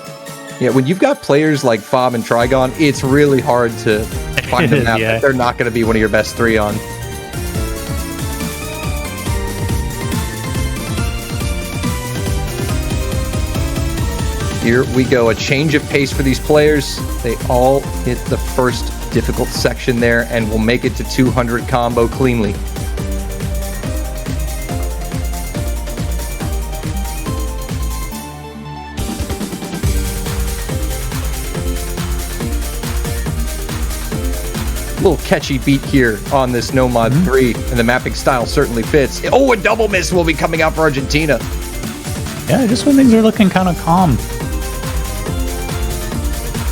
Yeah, when you've got players like Fob and Trigon, it's really hard to find a map that they're not going to be one of your best 3 on. Here we go, a change of pace for these players. They all hit the first difficult section there and will make it to 200 combo cleanly. Little catchy beat here on this No Mod 3, and the mapping style certainly fits. Oh, a double miss will be coming out for Argentina. Yeah, just when things are looking kind of calm.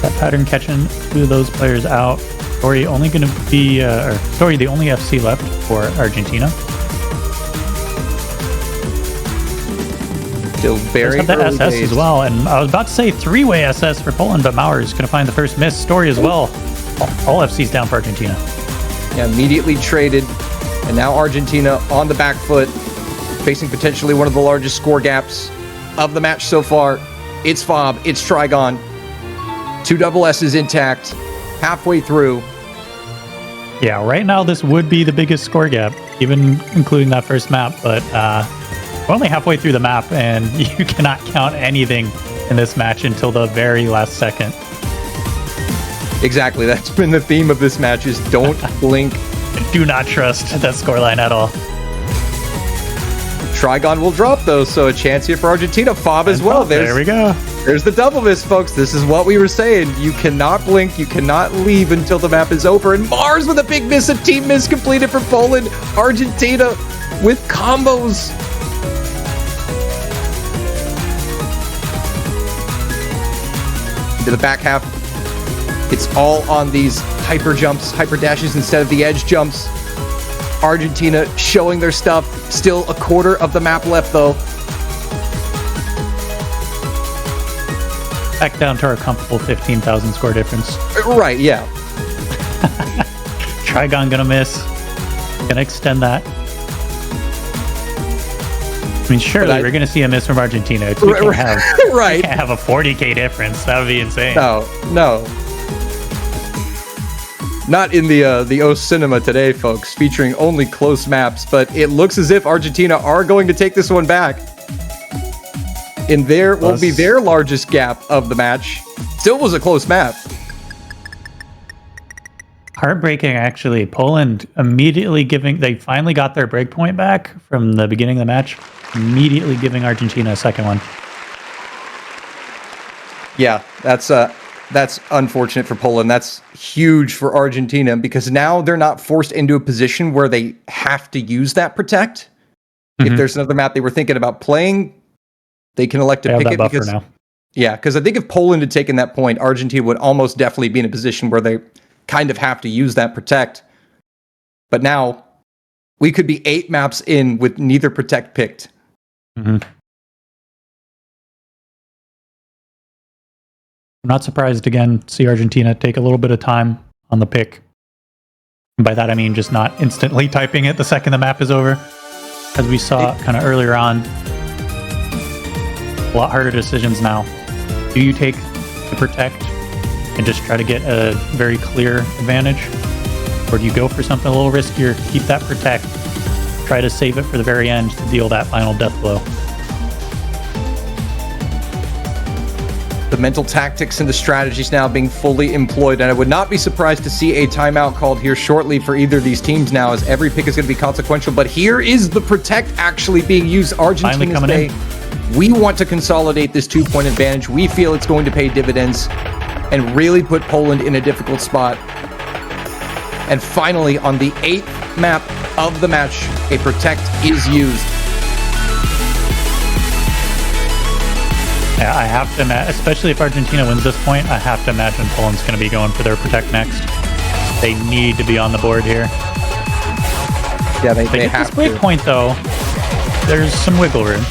That pattern catching 2 of those players out. Story only going to be, Story the only FC left for Argentina. Still very got that early SS days. as well, and I was about to say 3-way SS for Poland, but Mauer is going to find the first miss. Story as well. All FC's down for Argentina. Yeah, immediately traded. And now Argentina on the back foot, facing potentially one of the largest score gaps of the match so far. It's Fob, it's Trigon. 2 double S's intact, halfway through. Yeah, right now this would be the biggest score gap, even including that first map, but we're only halfway through the map, and you cannot count anything in this match until the very last second. Exactly, that's been the theme of this match, is don't blink. Do not trust that scoreline at all. Trigon will drop, though, so a chance here for Argentina. Fob as well. There we go. There's the double miss, folks. This is what we were saying. You cannot blink. You cannot leave until the map is over. And Mars with a big miss. A team miss completed for Poland. Argentina with combos. Into the back half. It's all on these hyper jumps, hyper dashes instead of the edge jumps. Argentina showing their stuff. Still a quarter of the map left, though. Back down to our comfortable 15,000 score difference. Right, yeah. Trigon gonna miss. Gonna extend that. I mean, surely we're gonna see a miss from Argentina. We can't have, right. We can't have a 40k difference. That would be insane. No. Not in the O Cinema today, folks, featuring only close maps, but it looks as if Argentina are going to take this one back. In there will be their largest gap of the match. Still was a close map. Heartbreaking, actually. Poland immediately they finally got their breakpoint back from the beginning of the match, immediately giving Argentina a second one. Yeah, that's unfortunate for Poland. That's huge for Argentina because now they're not forced into a position where they have to use that protect. If there's another map they were thinking about playing, they can elect to pick it because now. Yeah, because I think if Poland had taken that point, Argentina would almost definitely be in a position where they kind of have to use that protect. But now we could be 8 maps in with neither protect picked. I'm not surprised again to see Argentina take a little bit of time on the pick. And by that I mean just not instantly typing it the second the map is over. As we saw kind of earlier on. A lot harder decisions now. Do you take the protect and just try to get a very clear advantage? Or do you go for something a little riskier, keep that protect, try to save it for the very end to deal that final death blow? The mental tactics and the strategies now being fully employed, and I would not be surprised to see a timeout called here shortly for either of these teams now, as every pick is going to be consequential. But here is the protect actually being used. Argentina's day. We want to consolidate this 2-point advantage. We feel it's going to pay dividends and really put Poland in a difficult spot. And finally, on the 8th map of the match, a protect is used. Yeah, I have to imagine, especially if Argentina wins this point, I have to imagine Poland's going to be going for their protect next. They need to be on the board here. Yeah, they have to. This breakpoint, though, there's some wiggle room.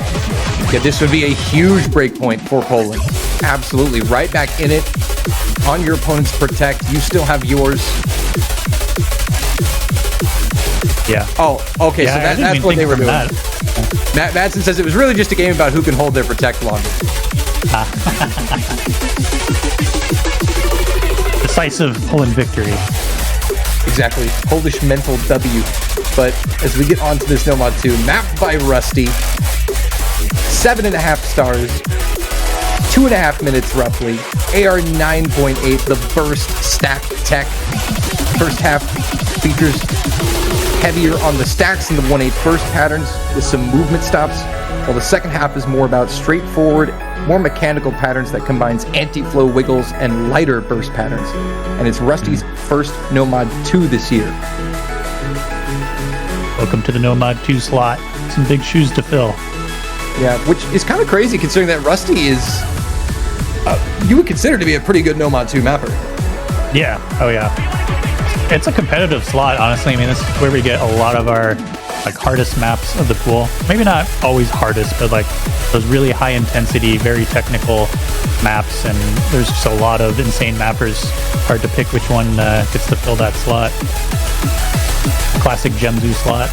Yeah, this would be a huge breakpoint for Poland. Absolutely. Right back in it. On your opponent's protect. You still have yours. Yeah. Oh, okay. Yeah, so that's what they were doing. Matt Madsen says it was really just a game about who can hold their protect longer. Decisive Poland victory. Exactly. Polish mental W. But as we get on to this Nomad 2, mapped by Rusty, 7.5 stars, 2.5 minutes roughly, AR 9.8, the burst stack tech. First half features heavier on the stacks and the 1/8 burst patterns with some movement stops, while the second half is more about straightforward, more mechanical patterns that combines anti-flow wiggles and lighter burst patterns. And it's Rusty's first Nomad 2 this year. Welcome to the Nomad 2 slot. Some big shoes to fill. Yeah, which is kind of crazy considering that Rusty is, you would consider to be a pretty good Nomad 2 mapper. Yeah, oh yeah. It's a competitive slot, honestly. I mean, this is where we get a lot of our hardest maps of the pool. Maybe not always hardest, but those really high intensity, very technical maps, and there's just a lot of insane mappers. Hard to pick which one gets to fill that slot. Classic Gemzu slot.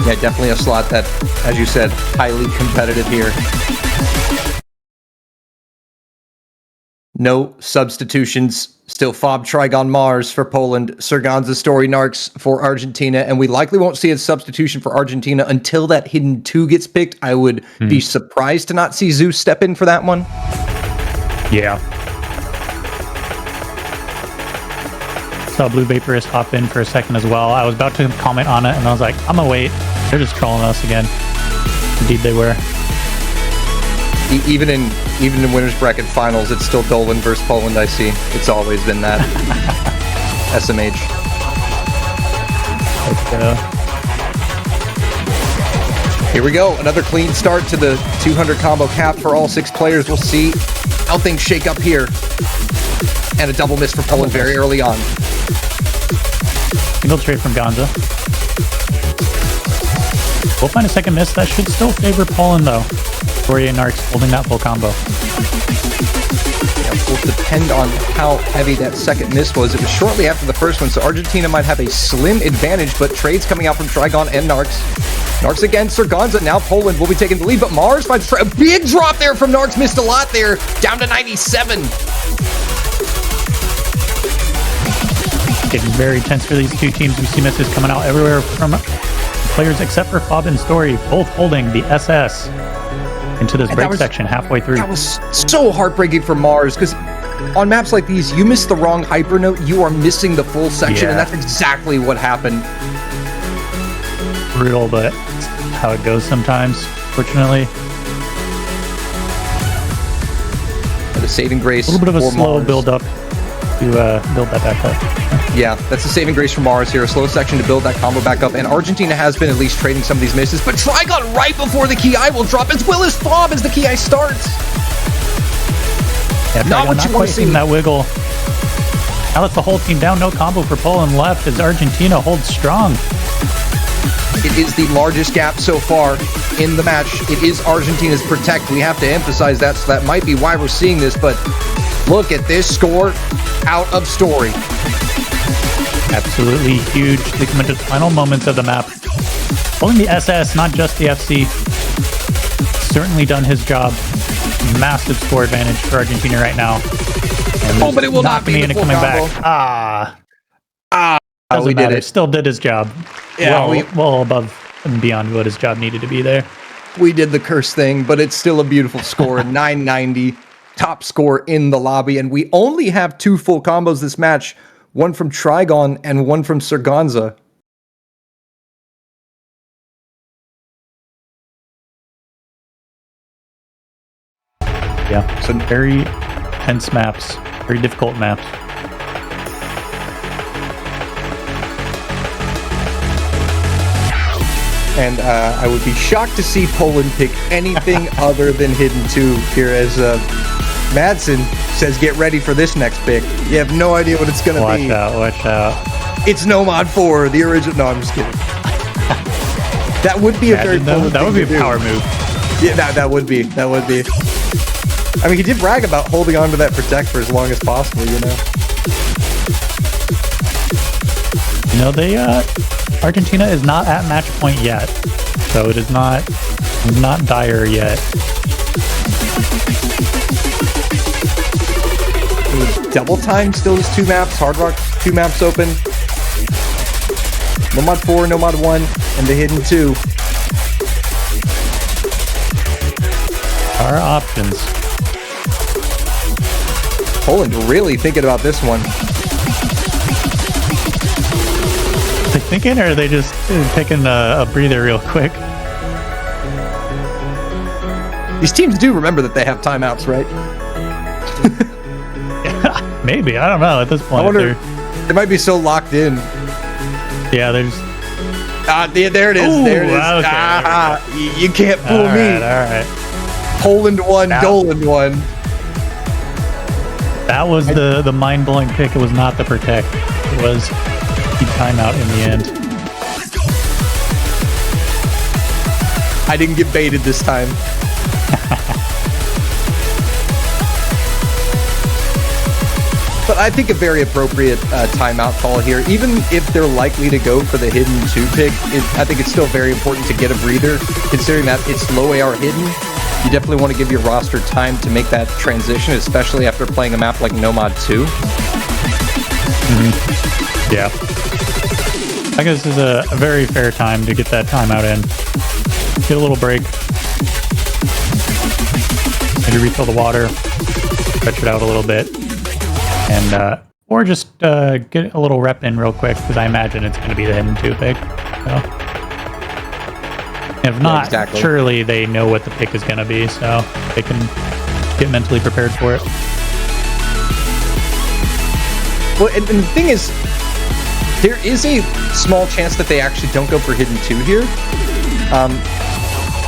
Yeah, definitely a slot that, as you said, highly competitive here. No substitutions. Still Fob, Trigon, Mars for Poland, Serganza, Story, Narcs for Argentina, and we likely won't see a substitution for Argentina until that hidden 2 gets picked. I would be surprised to not see Zeus step in for that one. Yeah. Saw Blue Vaporist hop in for a second as well. I was about to comment on it, and I was like, I'm gonna wait. They're just trolling us again. Indeed they were. Even in winners bracket finals, it's still Dolan versus Poland. I see. It's always been that. SMH. Here we go. Another clean start to the 200 combo cap for all 6 players. We'll see how things shake up here. And a double miss for Poland very early on. Single trade from Gonza. We'll find a second miss. That should still favor Poland, though. Story and Narcs holding that full combo. Yeah, will depend on how heavy that second miss was. It was shortly after the first one, so Argentina might have a slim advantage, but trades coming out from Trigon and Narcs. Narcs against Serganza. Now Poland will be taking the lead, but Mars finds a big drop there from Narcs. Missed a lot there. Down to 97. Getting very tense for these two teams. We see misses coming out everywhere from players except for Fob and Story, both holding the SS into this break section halfway through. That was so heartbreaking for Mars, because on maps like these, you miss the wrong hyper note, you are missing the full section, and that's exactly what happened. Brutal, but how it goes sometimes, fortunately. But a saving grace. A little bit of a slow Mars. build up to build that back up. Yeah, that's the saving grace for Mars here. A slow section to build that combo back up. And Argentina has been at least trading some of these misses. But Trigon right before the Ki will drop, as well as Fob as the Ki starts. Yeah, not what you want to see. That wiggle. Now that's the whole team down. No combo for Poland left as Argentina holds strong. It is the largest gap so far in the match. It is Argentina's protect. We have to emphasize that, so that might be why we're seeing this. But look at this score out of Story. Absolutely huge. They come into the final moments of the map. Holding the SS, not just the FC. Certainly done his job. Massive score advantage for Argentina right now. Oh, but it will not be the full combo. Doesn't we matter. did it. Still did his job. Yeah, well above and beyond what his job needed to be there. We did the curse thing, but it's still a beautiful score. 990, top score in the lobby, and we only have 2 full combos this match. One from Trigon and one from Serganza. Yeah, some very tense maps, very difficult maps. And I would be shocked to see Poland pick anything other than Hidden 2 here, as Madsen says, get ready for this next pick. You have no idea what it's going to be. Watch out. It's Nomad 4, the original. No, I'm just kidding. That would be a very Poland that would be thing a to power do. move. Yeah, that would be. That would be. I mean, he did brag about holding on to that protect for as long as possible, you know? You know, they Argentina is not at match point yet, so it is not dire yet. Double time still is 2 maps. Hard Rock 2 maps open. Nomad 4, Nomad 1, and the Hidden 2. Our options. Poland really thinking about this one. Are they thinking, or are they just taking a breather real quick? These teams do remember that they have timeouts, right? Yeah, maybe. I don't know at this point. I wonder, they might be so locked in. Yeah, they're just... there it is. Ooh, there it is. Okay. You can't fool me. All right. Poland 1, Dolan 1. That was the mind-blowing pick. It was not the protect. It was keep timeout in the end. I didn't get baited this time. But I think a very appropriate timeout call here. Even if they're likely to go for the hidden 2 pick, I think it's still very important to get a breather, considering that it's low AR hidden. You definitely want to give your roster time to make that transition, especially after playing a map like Nomad 2. Yeah. I guess this is a very fair time to get that timeout in. Get a little break. Maybe refill the water. Stretch it out a little bit. And, or just get a little rep in real quick, because I imagine it's going to be the hidden 2 pick. So. If not, exactly. Surely they know what the pick is going to be, so they can get mentally prepared for it. Well, and the thing is, there is a small chance that they actually don't go for hidden 2 here.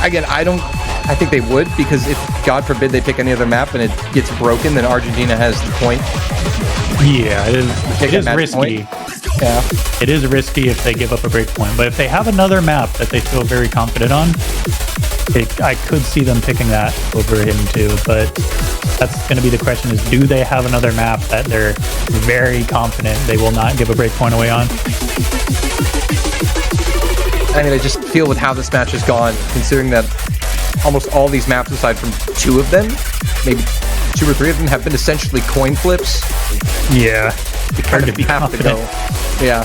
Again, I think they would, because if, God forbid, they pick any other map and it gets broken, then Argentina has the point. Yeah, it is risky. Point. Yeah. It is risky if they give up a break point, but if they have another map that they feel very confident on, I could see them picking that over hidden 2, but that's going to be the question is, do they have another map that they're very confident they will not give a break point away on? I mean, I just feel with how this match has gone, considering that almost all these maps, aside from 2 of them, maybe 2 or 3 of them, have been essentially coin flips. Yeah. You kind of have to go. Yeah.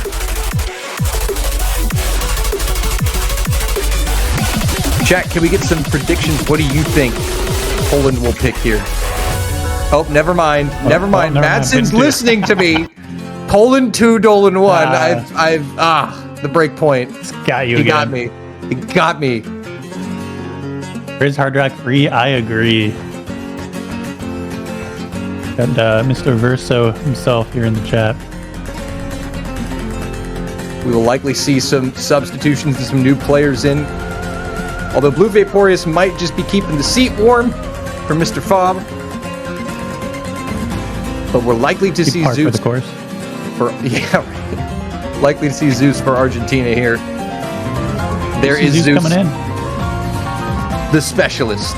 Jack, can we get some predictions? What do you think Poland will pick here? Oh, never mind. Never mind. Madsen's listening to me. Poland 2, Dolan 1. The break point. Got you He again. got me. He got me. Where's Hard Rock Free? I agree. And Mr. Verso himself here in the chat. We will likely see some substitutions and some new players in. Although Blue Vaporeous might just be keeping the seat warm for Mr. Fob. But we're likely to see Zeus for the course. Likely to see Zeus for Argentina here. There is Zeus coming in. The specialist.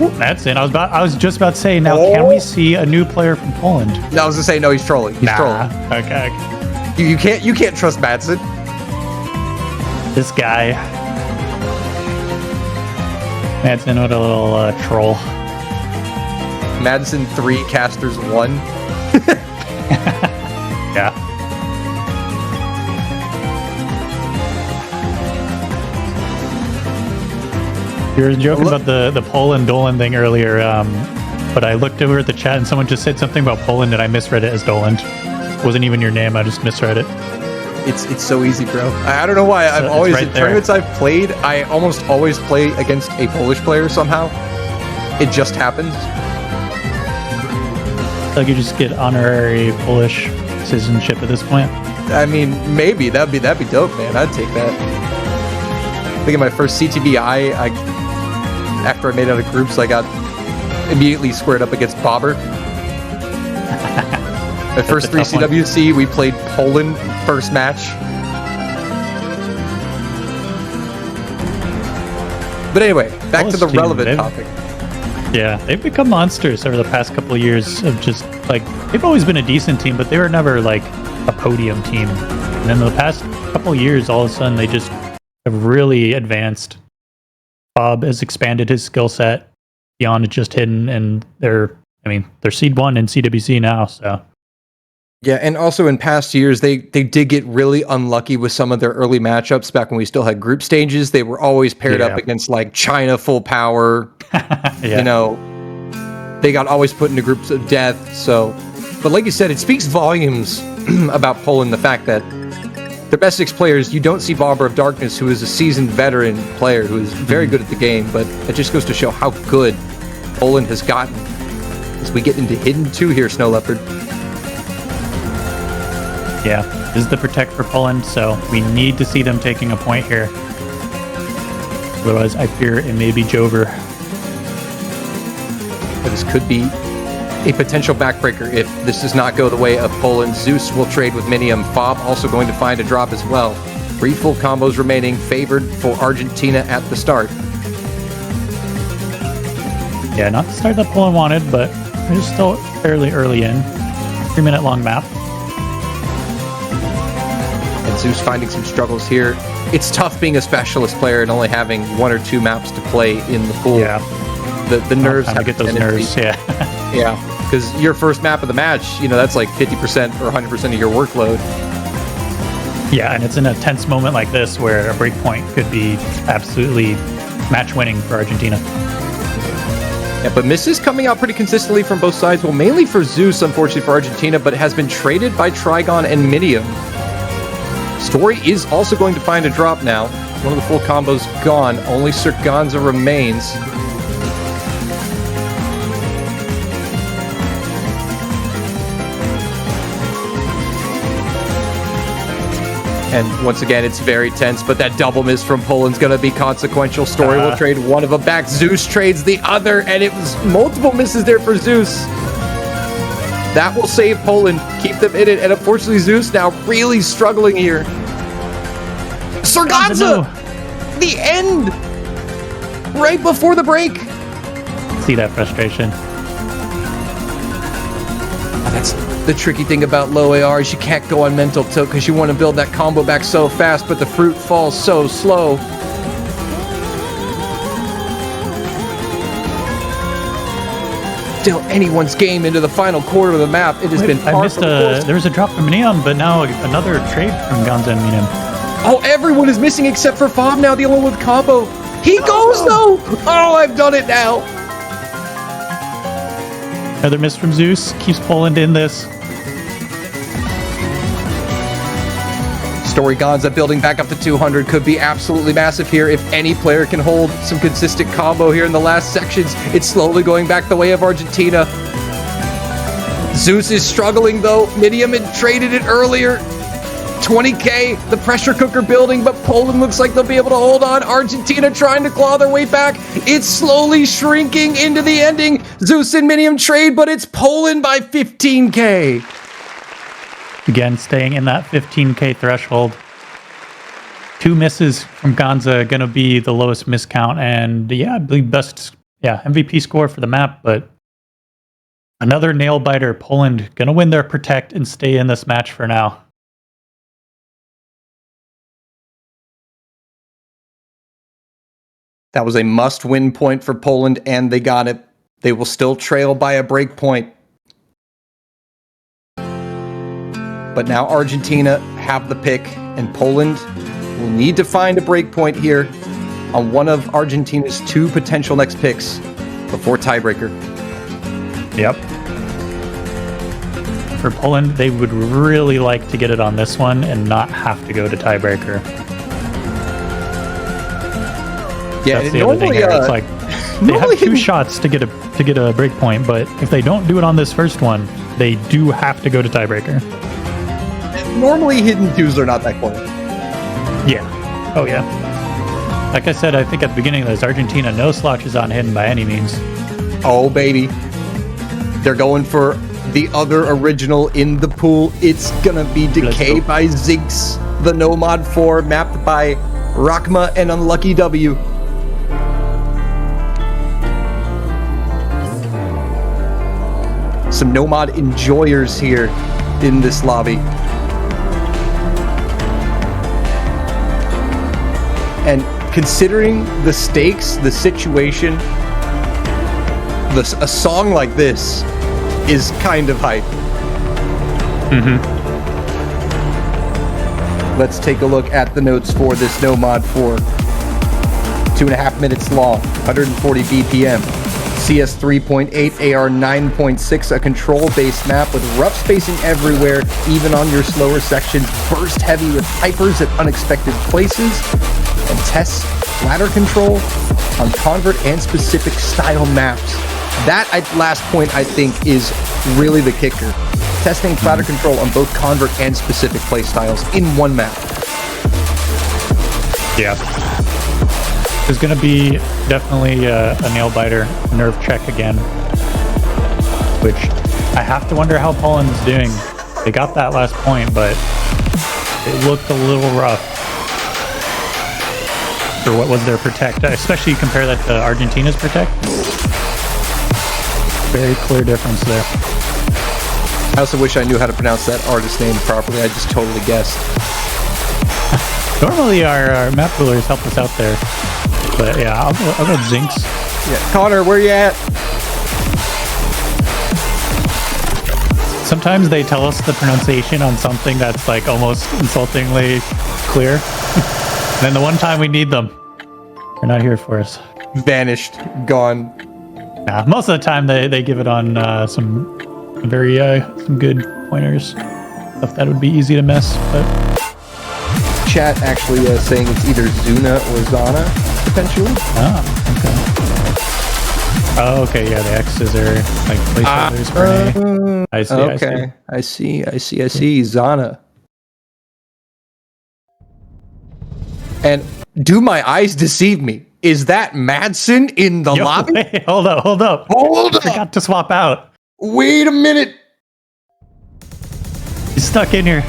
Ooh, that's in. I was just about to say, now can we see a new player from Poland? No, I was gonna say no, he's trolling. He's trolling. Okay. You can't trust Madsen. This guy. Madsen with a little troll. Madsen 3, Casters 1. Yeah. You were joking about the Poland Dolan thing earlier, but I looked over at the chat and someone just said something about Poland and I misread it as Dolan. It wasn't even your name, I just misread it. It's so easy, bro. I don't know why. I've always, in tournaments I've played, I almost always play against a Polish player somehow. It just happens. Like you just get honorary Polish citizenship at this point. I mean, maybe that'd be dope, man. I'd take that. I think in my first CTBI, after I made out of groups, I got immediately squared up against Bobber. My first 3 CWC, we played Poland first match. But anyway, back to the relevant topic. Yeah, they've become monsters over the past couple of years of just, like, they've always been a decent team, but they were never, like, a podium team. And then the past couple of years, all of a sudden, they just have really advanced. Bob has expanded his skill set beyond just hidden, and they're seed 1 in CWC now, so. Yeah, and also in past years, they did get really unlucky with some of their early matchups back when we still had group stages. They were always paired up against, like, China full power. You know, they got always put into groups of death. So, but like you said, it speaks volumes about Poland, the fact that their best 6 players, you don't see Bobber of Darkness, who is a seasoned veteran player who is very good at the game, but it just goes to show how good Poland has gotten as we get into Hidden 2 here, Snow Leopard. Yeah, this is the protect for Poland, so we need to see them taking a point here. Otherwise, I fear it may be Jover. This could be a potential backbreaker if this does not go the way of Poland. Zeus will trade with Minium. Fob also going to find a drop as well. 3 full combos remaining, favored for Argentina at the start. Yeah, not the start that Poland wanted, but It's still fairly early in. 3-minute long map. And Zeus finding some struggles here. It's tough being a specialist player and only having 1 or 2 maps to play in the pool. Yeah. The nerves have to get those nerves, yeah. Yeah, because your first map of the match, that's like 50% or 100% of your workload. Yeah, and it's in a tense moment like this where a breakpoint could be absolutely match-winning for Argentina. Yeah, but misses coming out pretty consistently from both sides. Well, mainly for Zeus, unfortunately for Argentina, but has been traded by Trigon and Minium. Story is also going to find a drop now. One of the full combos gone. Only Sirganza remains. And once again, it's very tense, but that double miss from Poland's going to be consequential. Story will trade one of them back. Zeus trades the other, and it was multiple misses there for Zeus. That will save Poland, keep them in it, and unfortunately Zeus now really struggling here. Sirganza! The end! Right before the break! See that frustration. That's the tricky thing about low AR is you can't go on mental tilt because you want to build that combo back so fast, but the fruit falls so slow. Still anyone's game into the final quarter of the map. It has been I missed there was a drop from Minium, but now another trade from Gonza and Minium. Oh, everyone is missing except for Fob now, the only one with combo. He goes though! Oh, I've done it now! Another miss from Zeus. Keeps Poland in this. Story Gonza building back up to 200 could be absolutely massive here if any player can hold some consistent combo here in the last sections. It's slowly going back the way of Argentina. Zeus is struggling though. Minium had traded it earlier. 20k, the pressure cooker building, but Poland looks like they'll be able to hold on. Argentina trying to claw their way back. It's slowly shrinking into the ending. Zeus and Minium trade, but it's Poland by 15k. Again, staying in that 15k threshold. 2 misses from Gonza, gonna be the lowest miss count, and yeah, I believe best MVP score for the map, but another nail biter. Poland gonna win their protect and stay in this match for now. That was a must-win point for Poland, and they got it. They will still trail by a break point. But now Argentina have the pick, and Poland will need to find a break point here on one of Argentina's 2 potential next picks before tiebreaker. Yep. For Poland, they would really like to get it on this one and not have to go to tiebreaker. Yeah, that's the other thing here. It's like they have 2 shots to get a break point, but if they don't do it on this first one, they do have to go to tiebreaker. Normally hidden 2s are not that close. Yeah. Oh yeah. Like I said, I think at the beginning of this, Argentina no slouches on hidden by any means. Oh baby. They're going for the other original in the pool. It's gonna be Decay by Ziggs, the Nomad 4, mapped by Rakma and Unlucky W. Some Nomad enjoyers here in this lobby. And considering the stakes, the situation, a song like this is kind of hype. Let's take a look at the notes for this Nomad 4. 2.5 minutes long, 140 BPM. CS 3.8, AR 9.6, a control-based map with rough spacing everywhere, even on your slower sections, burst heavy with hypers at unexpected places, and tests ladder control on convert and specific style maps. That last point, I think, is really the kicker. Testing ladder control on both convert and specific play styles in one map. Yeah. There's going to be definitely a nail biter, a nerve check again, which I have to wonder how Poland's doing. They got that last point, but it looked a little rough for what was their protect, especially compare that to Argentina's protect. Very clear difference there. I also wish I knew how to pronounce that artist name properly. I just totally guessed. Normally our map rulers help us out there. But yeah, I'll go Zinx. Yeah, Connor, where you at? Sometimes they tell us the pronunciation on something that's like almost insultingly clear. And then the one time we need them, they're not here for us. Vanished, gone. Yeah, most of the time they give it on some very some good pointers. Stuff that would be easy to miss, but Chat actually saying it's either Zuna or Zana, potentially. Oh, okay, yeah, the X's are like placeholders for an A. I see, okay, I see. Zana. And do my eyes deceive me? Is that Madsen in the lobby? Wait, hold up. Hold up! I forgot to swap out. Wait a minute! He's stuck in here.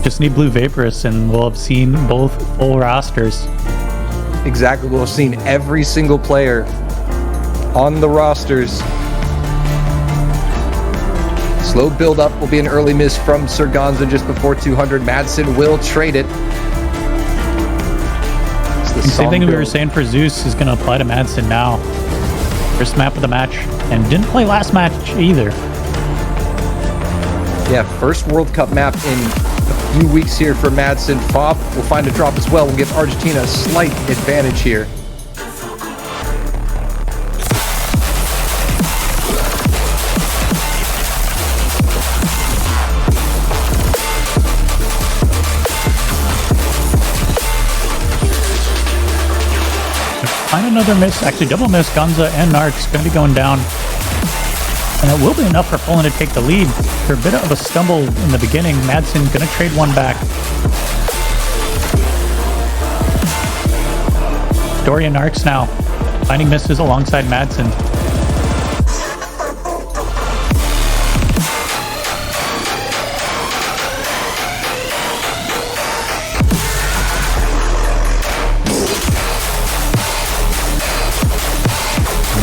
Just need Blue Vaporous and we'll have seen both full rosters. Exactly, we'll have seen every single player on the rosters. Slow build up will be an early miss from Surganza just before 200. Madsen will trade it. The same thing we were saying for Zeus is going to apply to Madsen now. First map of the match, and didn't play last match either. Yeah, first World Cup map in a few weeks here for Madsen. Fob will find a drop as well. We'll give Argentina a slight advantage here. Find another miss, actually double miss. Gunza and Narc's going to be going down. And it will be enough for Poland to take the lead. After a bit of a stumble in the beginning, Madsen going to trade one back. Story and Narcs now, finding misses alongside Madsen.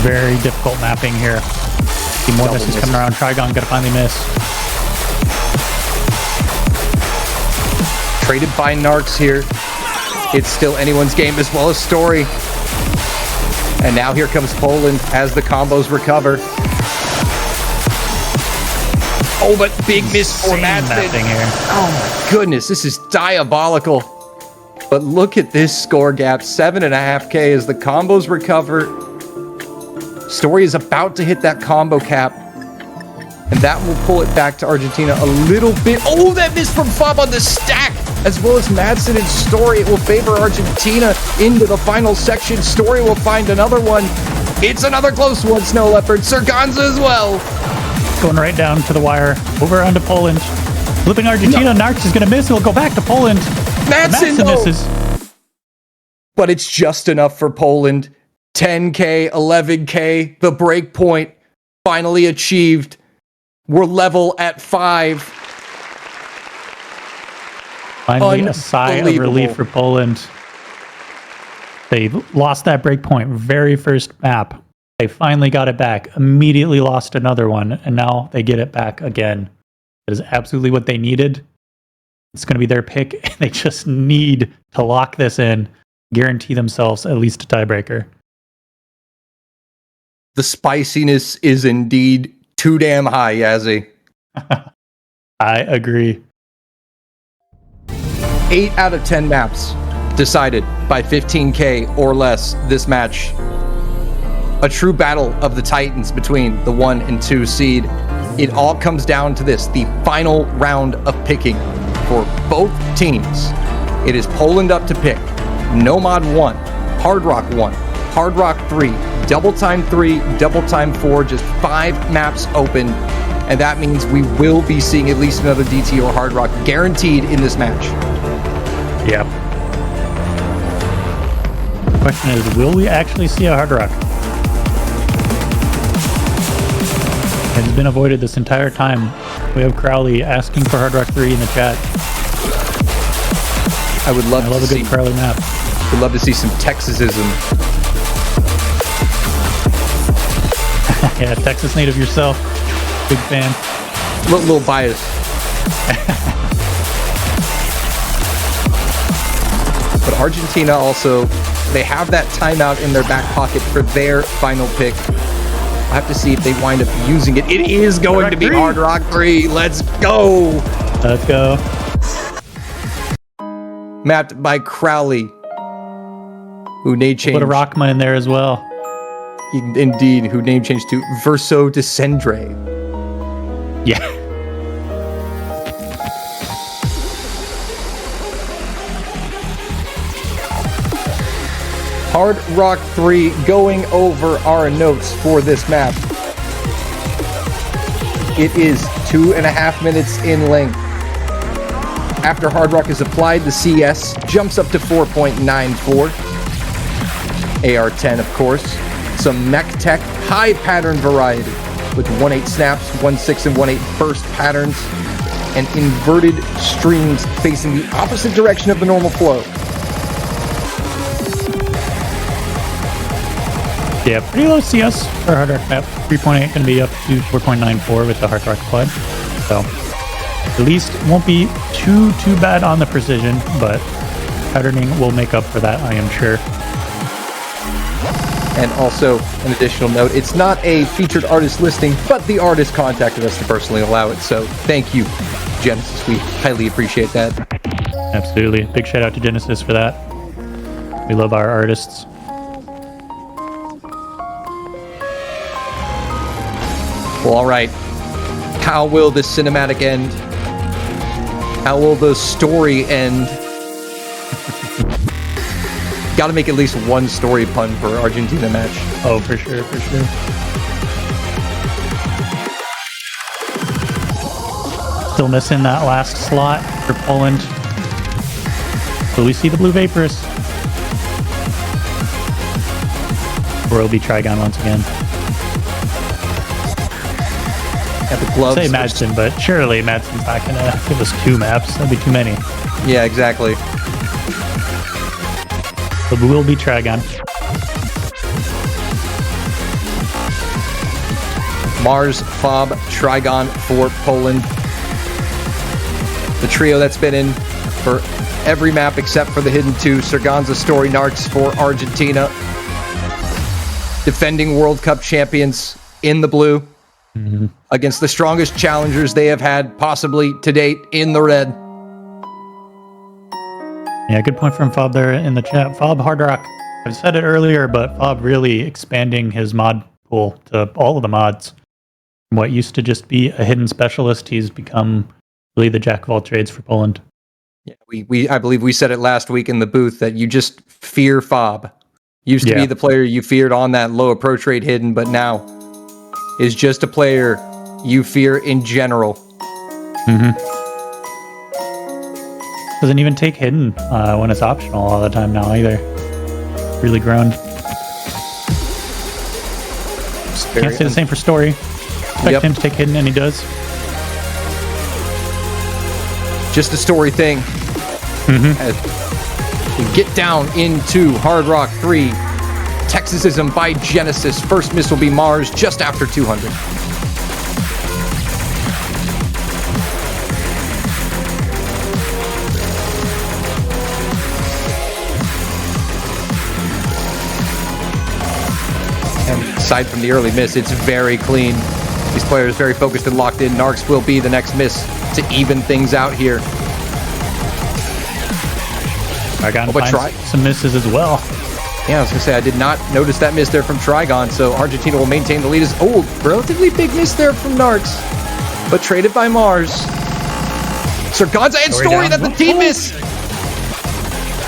Very difficult mapping here. See more misses coming around. Trigon gonna finally miss. Traded by Narcs here. It's still anyone's game as well as Story. And now here comes Poland as the combos recover. Oh, but big miss for Madsen. Oh my goodness, this is diabolical. But look at this score gap, 7.5K as the combos recover. Story is about to hit that combo cap, and that will pull it back to Argentina a little bit. Oh, that miss from Fob on the stack, as well as Madsen and Story. It will favor Argentina into the final section. Story will find another one. It's another close one, Snow Leopard. Surganza as well. Going right down to the wire, over onto Poland. Flipping Argentina, no. Narcs is going to miss. He'll go back to Poland. Madsen misses. But it's just enough for Poland. 10K, 11K, the break point finally achieved. We're level at 5. Finally, a sigh of relief for Poland. They lost that break point very first map. They finally got it back, immediately lost another one, and now they get it back again. That is absolutely what they needed. It's going to be their pick. They just need to lock this in, guarantee themselves at least a tiebreaker. The spiciness is indeed too damn high, Yazzie. I agree. 8 out of 10 maps decided by 15K or less this match. A true battle of the Titans between the 1 and 2 seed. It all comes down to this, the final round of picking for both teams. It is Poland up to pick. Nomad 1, Hard Rock 1, Hard Rock 3, Double Time 3, Double Time 4, just 5 maps open. And that means we will be seeing at least another DT or Hard Rock guaranteed in this match. Yep. The question is, will we actually see a Hard Rock? It has been avoided this entire time. We have Crowley asking for Hard Rock 3 in the chat. I love a good Crowley map. Would love to see some Texasism Yeah, Texas native yourself. Big fan. Little biased. But Argentina also, they have that timeout in their back pocket for their final pick. I have to see if they wind up using it. It is going to be Hard Rock 3. Let's go. Let's go. Mapped by Crowley, who name changed. Put a Rockma in there as well. Indeed, who name changed to Verso Descendre. Yeah. Hard Rock 3, going over our notes for this map. It is 2.5 minutes in length. After Hard Rock is applied, the CS jumps up to 4.94. AR-10, of course. Some mech tech, high pattern variety with 1-8 snaps, 1-6 and 1-8 burst patterns, and inverted streams facing the opposite direction of the normal flow. Yeah, pretty low CS for Hard Rock map. 3.8 going to be up to 4.94 with the Hard Rock applied. So at least won't be too bad on the precision, but patterning will make up for that, I am sure. And also, an additional note, it's not a featured artist listing, but the artist contacted us to personally allow it, so thank you, Genesis. We highly appreciate that. Absolutely. Big shout out to Genesis for that. We love our artists. Well, all right. How will this cinematic end? How will the story end? Got to make at least one story pun for Argentina match. Oh, for sure, for sure. Still missing that last slot for Poland. Will we see the blue vapors? Or it'll be Trigon once again. Got the gloves. Say Madsen, but surely Madsen's not gonna give us 2 maps. That'd be too many. Yeah, exactly. But we will be Trigon. Mars, Fob, Trigon for Poland. The trio that's been in for every map except for the hidden 2. Serganza, Story, Narcs for Argentina. Defending World Cup champions in the blue. Mm-hmm. Against the strongest challengers they have had possibly to date in the red. Yeah, good point from Fob there in the chat. Fob Hard Rock. I've said it earlier, but Fob really expanding his mod pool to all of the mods. From what used to just be a hidden specialist, he's become really the jack of all trades for Poland. Yeah, I believe we said it last week in the booth that you just fear Fob. Used to be the player you feared on that low approach rate hidden, but now is just a player you fear in general. Mm-hmm. Doesn't even take hidden when it's optional all the time now either. Really grown. Can't say the same for Story. Expect him to take hidden, and he does. Just a Story thing. Mm-hmm. As we get down into Hard Rock 3. Texasism by Genesis. First miss will be Mars just after 200. And aside from the early miss, it's very clean. These players very focused and locked in. Narcs will be the next miss to even things out here. I got some misses as well. Yeah, I was going to say, I did not notice that miss there from Trigon, so Argentina will maintain the lead. As relatively big miss there from Narcs, but traded by Mars. Serganza and Story that the team miss.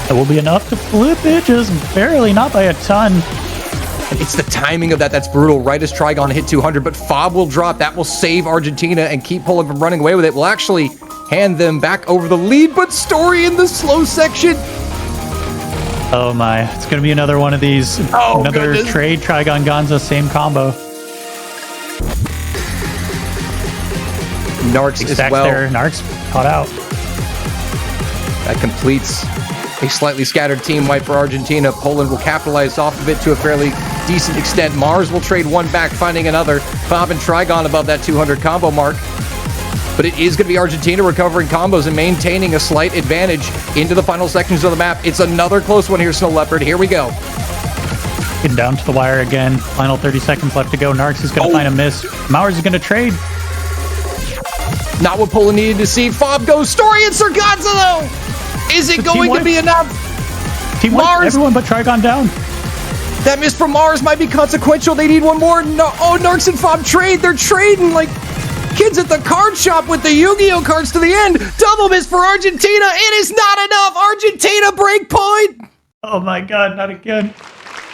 That will be enough to flip it, just barely, not by a ton. It's the timing of that that's brutal. Right as Trigon hit 200, but Fob will drop. That will save Argentina and keep Poland from running away with it. Will actually hand them back over the lead, but Story in the slow section. Oh my, it's going to be another one of these. Another goodness. Trade, Trigon Gonza, same combo. Narcs as well. There. Narcs caught out. That completes a slightly scattered team wipe for Argentina. Poland will capitalize off of it to a fairly decent extent. Mars will trade one back, finding another. Bob and Trigon above that 200 combo mark. But it is going to be Argentina recovering combos and maintaining a slight advantage into the final sections of the map. It's another close one here, Snow Leopard. Here we go. Getting down to the wire again. Final 30 seconds left to go. Narcs is going to find a miss. Mowers is going to trade. Not what Poland needed to see. Fob goes Story and Sarganza, though. Is it going to be enough? Team Mars. Everyone but Trigon down. That miss from Mars might be consequential. They need one more. No, oh, Narcs and Fob trade. They're trading like kids at the card shop with the Yu-Gi-Oh cards to the end. Double miss for Argentina. It is not enough. Argentina break point. Oh my God, not again.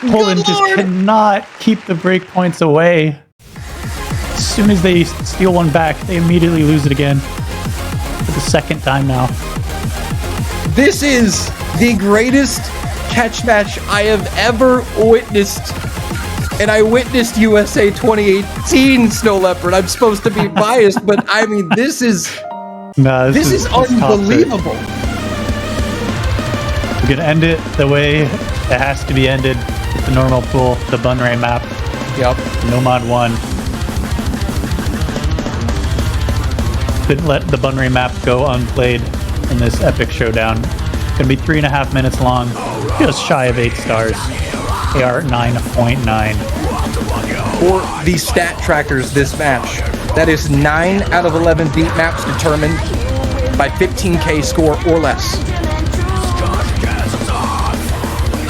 Poland just cannot keep the break points away. As soon as they steal one back, they immediately lose it again. For the second time now. This is the greatest catch match I have ever witnessed. And I witnessed USA 2018, Snow Leopard. I'm supposed to be biased, but I mean, this is unbelievable. We're going to end it the way it has to be ended. The normal pool, the Bunray map. Yep. Nomad 1. Couldn't let the Bunray map go unplayed in this epic showdown. It's going to be 3.5 minutes long, just shy of 8 stars. AR 9.9. For the stat trackers this match, that is 9 out of 11 beat maps determined by 15k score or less.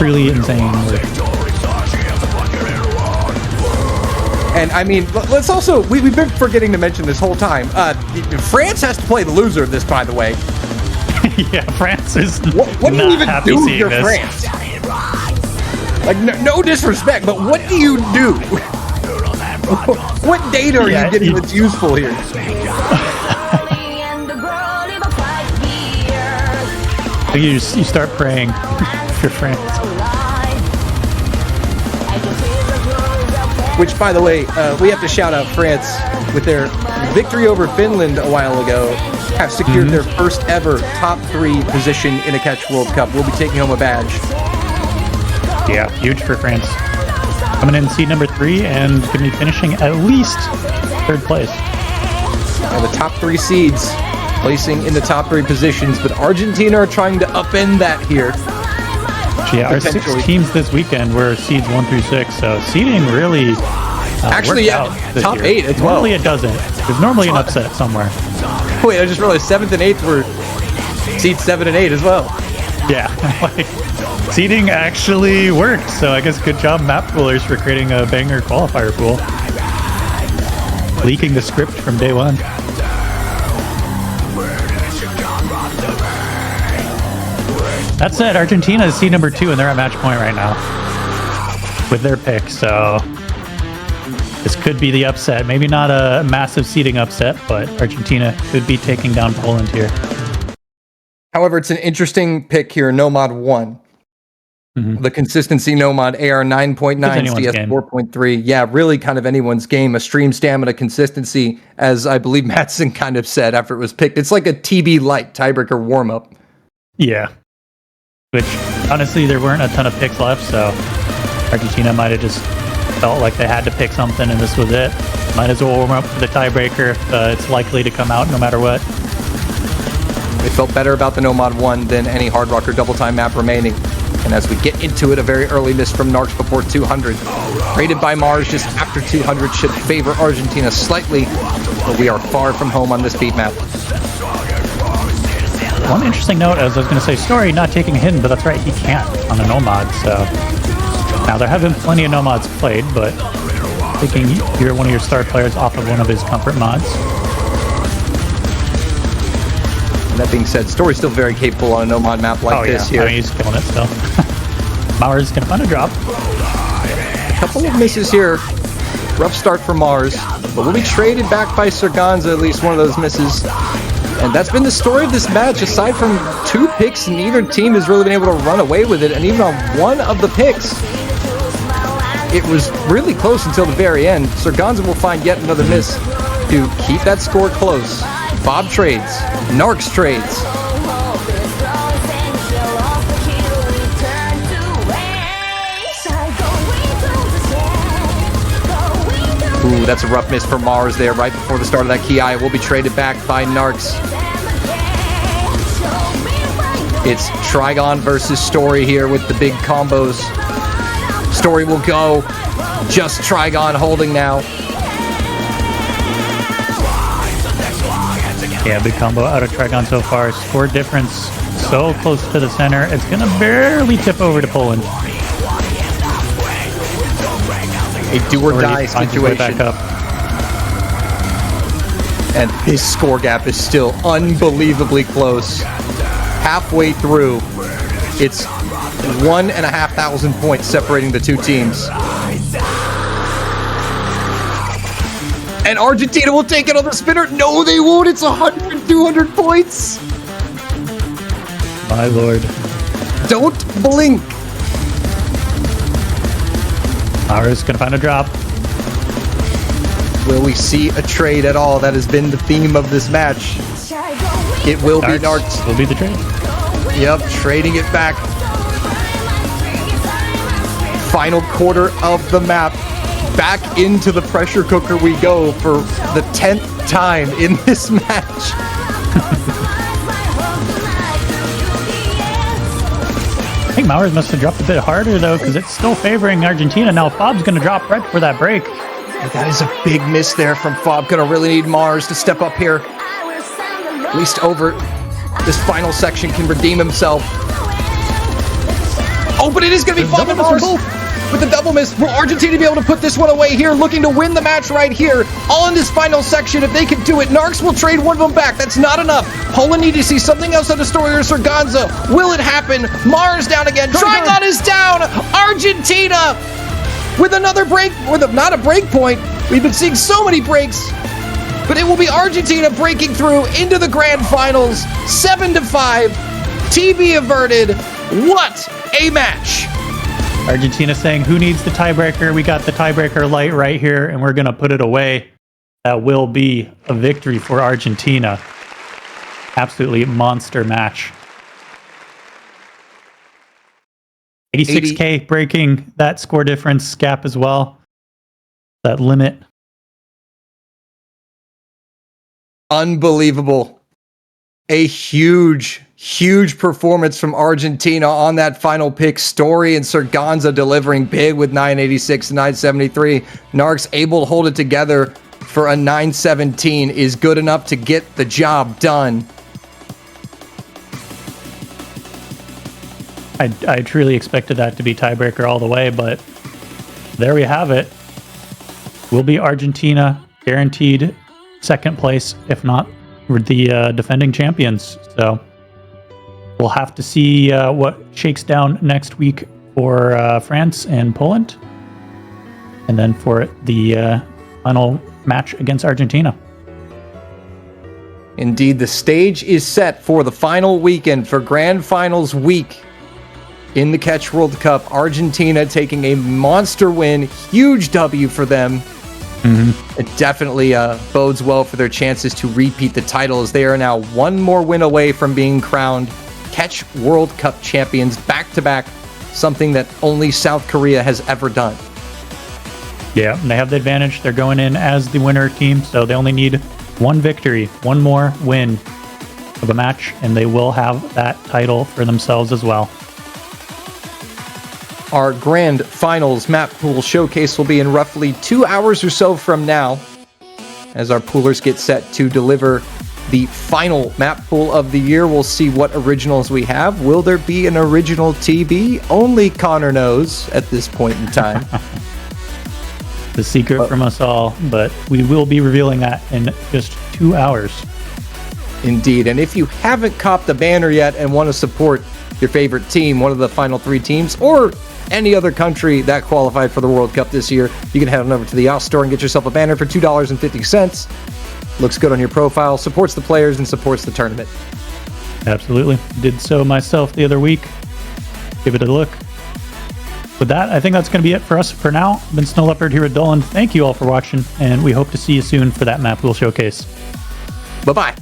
Really insane. And I mean, let's also, we've been forgetting to mention this whole time. France has to play the loser of this, by the way. Yeah, France is what do you even do if you're France? Like, no disrespect, but what do you do? What data are you getting that's useful here? You start praying for France. Which, by the way, we have to shout out France with their victory over Finland a while ago. Have secured their first ever top 3 position in a Catch World Cup. We'll be taking home a badge. Yeah, huge for France. Coming in seed number 3 and going to be finishing at least 3rd place. And the top 3 seeds placing in the top 3 positions, but Argentina are trying to upend that here. Yeah, our 6 teams this weekend were seeds 1 through 6, so seeding really actually, yeah, top year. 8 as well. Normally it doesn't. There's normally an upset somewhere. Wait, I just realized 7th and 8th were seeds 7 and 8 as well. Yeah, like seeding actually worked, so I guess good job map poolers for creating a banger qualifier pool. Leaking the script from day 1. That said, Argentina is seed number 2 and they're at match point right now with their pick, so this could be the upset. Maybe not a massive seeding upset, but Argentina could be taking down Poland here. However, it's an interesting pick here, Nomad 1. The consistency Nomad, AR 9.9, CS 4.3. Yeah, really kind of anyone's game. A stream stamina consistency, as I believe Mattson kind of said after it was picked. It's like a TB light tiebreaker warm-up. Yeah. Which, honestly, there weren't a ton of picks left, so Argentina might have just felt like they had to pick something and this was it. Might as well warm up for the tiebreaker if it's likely to come out no matter what. They felt better about the Nomad 1 than any Hard Rock or Double Time map remaining. And as we get into it, a very early miss from Narcs before 200. Rated by Mars just after 200 should favor Argentina slightly, but we are far from home on this beat map. One interesting note, as I was going to say, Story not taking a hidden, but that's right, he can't on a Nomad, so... Now, there have been plenty of Nomads played, but taking one of your star players off of one of his comfort mods. And that being said, Story's still very capable on a Nomad map like this here. I mean, he's killing it still. Mars going to find a drop. A couple of misses here. Rough start for Mars, but will be traded back by Sarganza, at least one of those misses. And that's been the story of this match. Aside from 2 picks, neither team has really been able to run away with it. And even on one of the picks, it was really close until the very end. Sarganza will find yet another miss to keep that score close. Bob trades. Narcs trades. Ooh, that's a rough miss for Mars there right before the start of that Ki. It will be traded back by Narcs. It's Trigon versus Story here with the big combos. Story will go. Just Trigon holding now. Yeah, big combo out of Trigon so far. Score difference so close to the center. It's going to barely tip over to Poland. A do-or-die situation. Back up. And his score gap is still unbelievably close. Halfway through, it's 1,500 points separating the two teams. And Argentina will take it on the spinner. No, they won't. It's 100, 200 points. My lord. Don't blink. Mars gonna find a drop. Will we see a trade at all? That has been the theme of this match. It will be Narcs. Will be the trade. Yep, trading it back. Final quarter of the map. Back into the pressure cooker we go for the 10th time in this match. I think Mauers must have dropped a bit harder though, because it's still favoring Argentina. Now Fob's going to drop right for that break. That is a big miss there from Fob. Gonna really need Mars to step up here. At least over this final section can redeem himself. Oh, but it is gonna be Fob and Mars with the double miss. Will Argentina be able to put this one away here, looking to win the match right here? All in this final section. If they can do it, Narcs will trade one of them back. That's not enough. Poland need to see something else out of Story or Sarganza. Will it happen? Mars down again. Trigon is down. Argentina with another break, not a break point. We've been seeing so many breaks, but it will be Argentina breaking through into the grand finals. 7-5. TV averted. What a match. Argentina saying, who needs the tiebreaker? We got the tiebreaker light right here, and we're going to put it away. That will be a victory for Argentina. Absolutely monster match. 86K breaking that score difference gap as well. That limit. Unbelievable. A huge performance from Argentina on that final pick. Story and Sarganza delivering big with 986 and 973. Narcs able to hold it together for a 917 is good enough to get the job done. I truly expected that to be tiebreaker all the way, but there we have it. Will be Argentina guaranteed second place, if not the defending champions. So we'll have to see what shakes down next week for France and Poland, and then for the final match against Argentina. Indeed, the stage is set for the final weekend for Grand Finals week in the Catch World Cup. Argentina taking a monster win, huge W for them. It definitely bodes well for their chances to repeat the title, as they are now one more win away from being crowned Catch World Cup champions back-to-back, something that only South Korea has ever done. Yeah, they have the advantage. They're going in as the winner team, so they only need one victory, one more win of a match, and they will have that title for themselves as well. Our grand finals map pool showcase will be in roughly 2 hours or so from now, as our poolers get set to deliver the final map pool of the year. We'll see what originals we have. Will there be an original TB? Only Connor knows at this point in time. The secret from us all, but we will be revealing that in just 2 hours. Indeed, and if you haven't copped the banner yet and want to support your favorite team, one of the final 3 teams, or any other country that qualified for the World Cup this year, you can head on over to the Oust store and get yourself a banner for $2.50. Looks good on your profile, supports the players, and supports the tournament. Absolutely. Did so myself the other week. Give it a look. With that, I think that's going to be it for us for now. Been Snow Leopard here at Dolan. Thank you all for watching, and we hope to see you soon for that map pool showcase. Bye-bye.